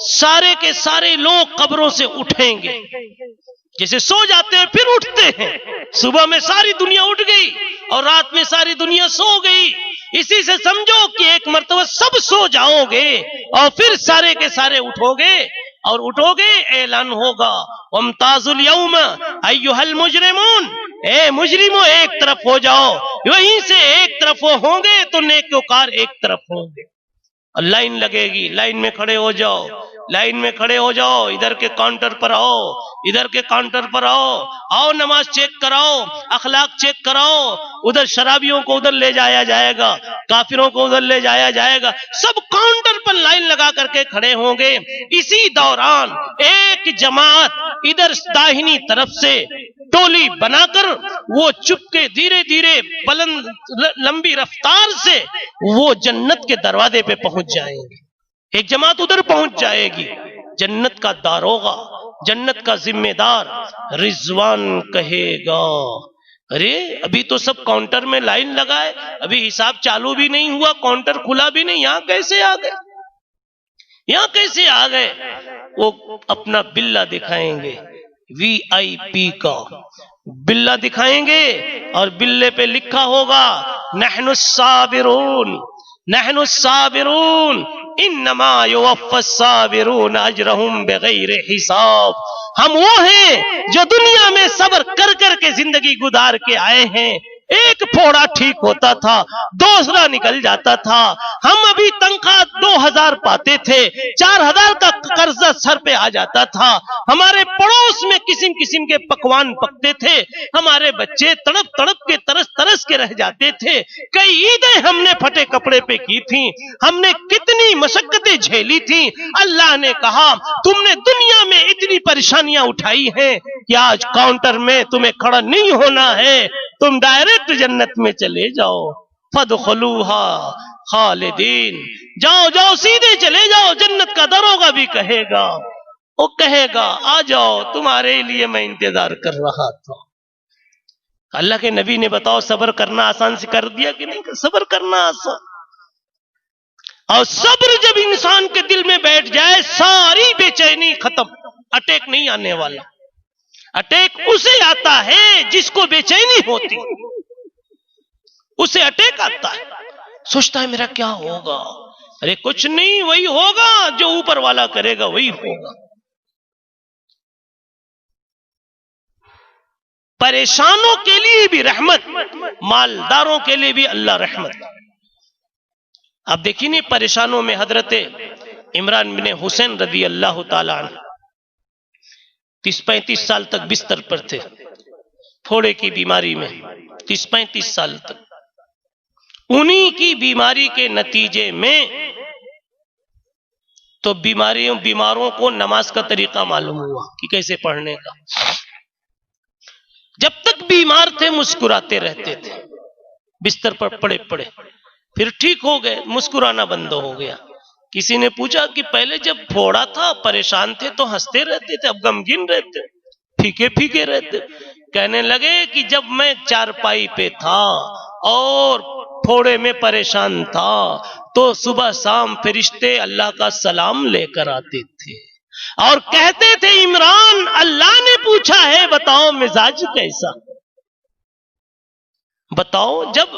سارے کے سارے لوگ قبروں سے اٹھیں گے، جیسے سو جاتے ہیں پھر اٹھتے ہیں، صبح میں ساری دنیا اٹھ گئی اور رات میں ساری دنیا سو گئی، اسی سے سمجھو کہ ایک مرتبہ سب سو جاؤ گے اور پھر سارے کے سارے اٹھو گے، اور اٹھو گے اعلان ہوگا وامتازوا اليوم ایھا المجرمون، اے مجرموں ایک طرف ہو جاؤ، وہیں سے ایک طرف ہوں گے تو نیکوکار ایک طرف ہوں گے۔ لائن لگے گی، لائن میں کھڑے ہو جاؤ، لائن میں کھڑے ہو جاؤ، ادھر کے کاؤنٹر پر آؤ، ادھر کے کاؤنٹر پر آؤ، آؤ نماز چیک کراؤ، اخلاق چیک کراؤ، ادھر شرابیوں کو ادھر لے جایا جائے گا، کافروں کو ادھر لے جایا جائے گا، سب کاؤنٹر پر لائن لگا کر کے کھڑے ہوں گے۔ اسی دوران ایک جماعت ادھر داہنی طرف سے ٹولی بنا کر وہ چپ کے دھیرے دھیرے بلند لمبی رفتار سے وہ جنت کے دروازے پہ پہنچ جائیں گے۔ ایک جماعت ادھر پہنچ جائے گی، جنت کا داروغہ، جنت کا ذمہ دار رضوان کہے گا ارے ابھی تو سب کاؤنٹر میں لائن لگائے، ابھی حساب چالو بھی نہیں ہوا، کاؤنٹر کھلا بھی نہیں، یہاں کیسے آ گئے، یہاں کیسے آ گئے؟ وہ اپنا بلہ دکھائیں گے، وی آئی پی کا بلہ دکھائیں گے، اور بلے پہ لکھا ہوگا نحن الصابرون، نحن الصابرون انما یوفی الصابرون اجرہم بغیر حساب۔ ہم وہ ہیں جو دنیا میں صبر کر کر کے زندگی گزار کے آئے ہیں، ایک پھوڑا ٹھیک ہوتا تھا، دوسرا نکل جاتا تھا، ہم ابھی تنخواہ 2000 پاتے تھے، 4000 کا قرضہ سر پہ آ جاتا تھا، ہمارے پڑوس میں قسم قسم کے پکوان پکتے تھے، ہمارے بچے تڑپ تڑپ کے ترس ترس کے رہ جاتے تھے، کئی عیدیں ہم نے پھٹے کپڑے پہ کی تھیں، ہم نے کتنی مشقتیں جھیلی تھیں۔ اللہ نے کہا تم نے دنیا میں اتنی پریشانیاں اٹھائی ہیں کہ آج کاؤنٹر میں تمہیں کھڑا نہیں ہونا ہے، تم ڈائریکٹ جنت میں چلے جاؤ، فادخلوها خالدین، جاؤ جاؤ سیدھے چلے جاؤ، جنت کا داروغہ بھی کہے گا، وہ کہے گا آ جاؤ تمہارے لیے میں انتظار کر رہا تھا۔ اللہ کے نبی نے بتاؤ صبر کرنا آسان سے کر دیا کہ نہیں؟ صبر کرنا آسان، اور صبر جب انسان کے دل میں بیٹھ جائے ساری بے چینی ختم، اٹیک نہیں آنے والا۔ اٹیک اسے آتا ہے جس کو بے چینی ہوتی، اسے اٹیک آتا ہے، سوچتا ہے میرا کیا ہوگا، ارے کچھ نہیں، وہی ہوگا جو اوپر والا کرے گا وہی ہوگا۔ پریشانوں کے لیے بھی رحمت، مالداروں کے لیے بھی اللہ رحمت۔ اب دیکھیں نہیں پریشانوں میں حضرت عمران بن حسین رضی اللہ تعالی عنہ 30-35 سال تک بستر پر تھے، پھوڑے کی بیماری میں 30-35 سال تک۔ انہی کی بیماری کے نتیجے میں تو بیماروں کو نماز کا طریقہ معلوم ہوا کہ کیسے پڑھنے کا۔ جب تک بیمار تھے مسکراتے رہتے تھے، بستر پر پڑے پڑے، پھر ٹھیک ہو گئے، مسکرانا بند ہو گیا۔ کسی نے پوچھا کہ پہلے جب پھوڑا تھا پریشان تھے تو ہنستے رہتے تھے، اب غمگین رہتے، پھیکے پھیکے رہتے۔ کہنے لگے کہ جب میں چارپائی پہ تھا اور پھوڑے میں پریشان تھا تو صبح شام فرشتے اللہ کا سلام لے کر آتے تھے اور کہتے تھے عمران اللہ نے پوچھا ہے بتاؤ مزاج کیسا، بتاؤ۔ جب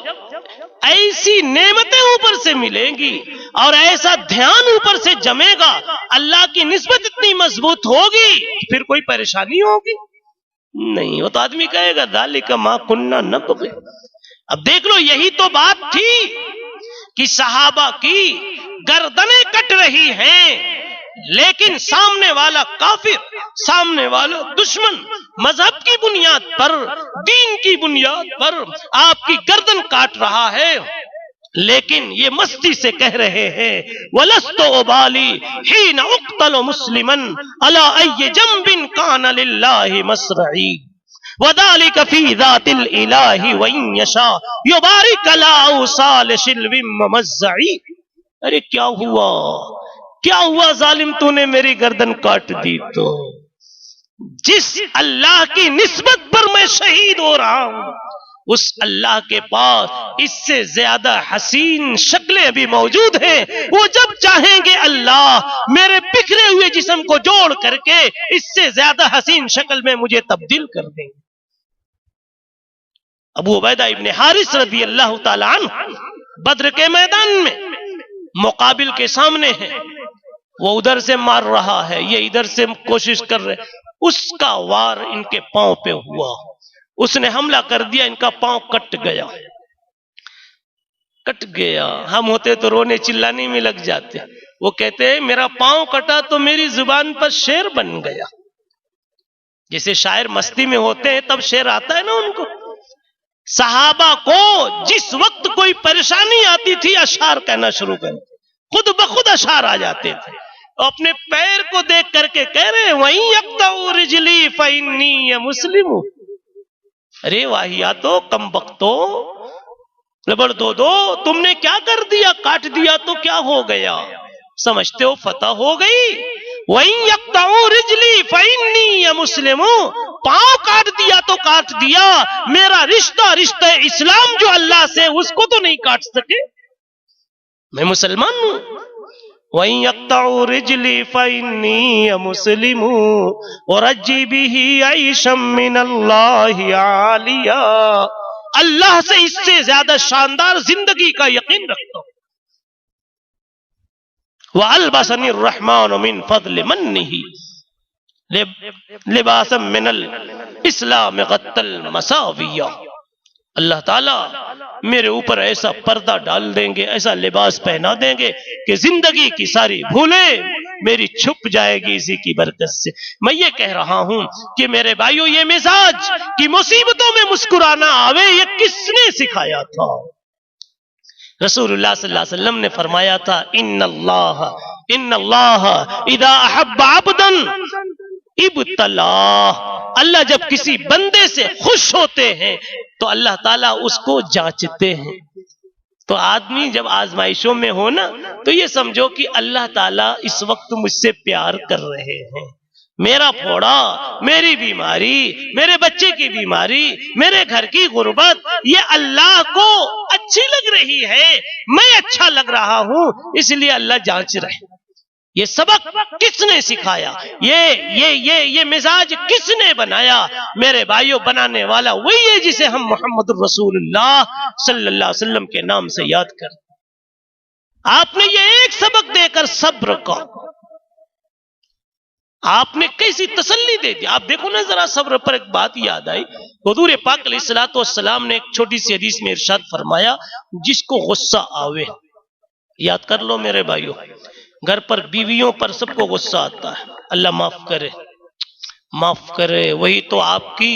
ایسی نعمتیں اوپر سے ملیں گی اور ایسا دھیان اوپر سے جمے گا، اللہ کی نسبت اتنی مضبوط ہوگی، پھر کوئی پریشانی ہوگی؟ نہیں، وہ تو آدمی کہے گا ذالک ما کننا نبغی۔ اب دیکھ لو، یہی تو بات تھی کہ صحابہ کی گردنیں کٹ رہی ہیں، لیکن سامنے والا کافر، سامنے والا دشمن مذہب کی بنیاد پر، دین کی بنیاد پر آپ کی گردن کاٹ رہا ہے، لیکن یہ مستی سے کہہ رہے ہیں وَلَسْتُ أُبَالِي حِينَ أُقْتَلُ مُسْلِمًا عَلَىٰ أَيِّ جَنْبٍ كَانَ لِلَّهِ مَصْرَعِي وَذَلِكَ فِي ذَاتِ الْإِلَٰهِ وَإِن يَشَاء يُبَارِكَ لَا أَوْصَالِ شِلْوٍ مُمَزَّعِي۔ ارے کیا ہوا، کیا ہوا ظالم، تو نے میری گردن کاٹ دی تو؟ جس اللہ کی نسبت پر میں شہید ہو رہا ہوں، اس اللہ کے پاس اس سے زیادہ حسین شکلیں بھی موجود ہیں، وہ جب چاہیں گے اللہ میرے بکھرے ہوئے جسم کو جوڑ کر کے اس سے زیادہ حسین شکل میں مجھے تبدیل کر دیں گے۔ ابو عبیدہ ابن حارث رضی اللہ تعالی عنہ بدر کے میدان میں مقابل کے سامنے ہیں، وہ ادھر سے مار رہا ہے، یہ ادھر سے کوشش کر رہے، اس کا وار ان کے پاؤں پہ ہوا، اس نے حملہ کر دیا، ان کا پاؤں کٹ گیا، کٹ گیا۔ ہم ہوتے تو رونے چلانے میں لگ جاتے، وہ کہتے ہیں میرا پاؤں کٹا تو میری زبان پر شعر بن گیا۔ جیسے شاعر مستی میں ہوتے ہیں تب شعر آتا ہے نا ان کو۔ صحابہ کو جس وقت کوئی پریشانی آتی تھی اشعار کہنا شروع کر، خود بخود اشعار آ جاتے تھے، اپنے پیر کو دیکھ کر کے کہہ رہے وَإِن يَقْطَعُوا رِجْلِي فَإِنِّي مُسْلِمُ۔ ارے واہیاتو، کم بختو، لبڑ دو دو، تم نے کیا کر دیا، کاٹ دیا تو کیا ہو گیا، سمجھتے ہو فتح ہو گئی؟ وَإِن يَقْطَعُوا رِجْلِي فَإِنِّي مُسْلِمُ، پاؤں کاٹ دیا تو کاٹ دیا، میرا رشتہ اسلام جو اللہ سے، اس کو تو نہیں کاٹ سکے، میں مسلمان ہوں۔ وَإِن يَقْطَعُوا رِجْلِي فَإِنِّي مُسْلِمُ وَرَجِّي بِهِ عَيْشًا مِّنَ اللَّهِ عَالِيًا، اللہ سے اس سے زیادہ شاندار زندگی کا یقین رکھتا ہوں۔ وَأَلْبَسَنِي الرَّحْمَنُ مِنْ فَضْلِ مَنِّهِ لباسا من الاسلام غط المساویہ، اللہ تعالیٰ میرے اوپر ایسا پردہ ڈال دیں گے، ایسا لباس پہنا دیں گے کہ زندگی کی ساری بھولیں میری چھپ جائے گی اسی کی برکت سے۔ میں یہ کہہ رہا ہوں کہ میرے بھائیو، یہ مزاج کہ مصیبتوں میں مسکرانا آوے، یہ کس نے سکھایا تھا؟ رسول اللہ صلی اللہ علیہ وسلم نے فرمایا تھا ان اللہ اذا احب عبدا ابتلا، اللہ جب کسی بندے سے خوش ہوتے ہیں تو اللہ تعالیٰ اس کو جانچتے ہیں۔ تو آدمی جب آزمائشوں میں ہو نا تو یہ سمجھو کہ اللہ تعالیٰ اس وقت مجھ سے پیار کر رہے ہیں، میرا پھوڑا، میری بیماری، میرے بچے کی بیماری، میرے گھر کی غربت، یہ اللہ کو اچھی لگ رہی ہے، میں اچھا لگ رہا ہوں، اس لیے اللہ جانچ رہے۔ یہ سبق کس نے سکھایا؟ یہ مزاج کس نے بنایا؟ میرے بھائیوں، بنانے والا وہی ہے جسے ہم محمد رسول اللہ صلی اللہ علیہ وسلم کے نام سے یاد کرتے۔ آپ نے یہ ایک سبق دے کر صبر کا آپ نے کیسی تسلی دے دی۔ آپ دیکھو نا ذرا، صبر پر ایک بات یاد آئی، حضور پاک علیہ الصلوۃ والسلام نے ایک چھوٹی سی حدیث میں ارشاد فرمایا، جس کو غصہ آوے، یاد کر لو میرے بھائیوں، گھر پر بیویوں پر سب کو غصہ آتا ہے، اللہ معاف کرے، معاف کرے، وہی تو آپ کی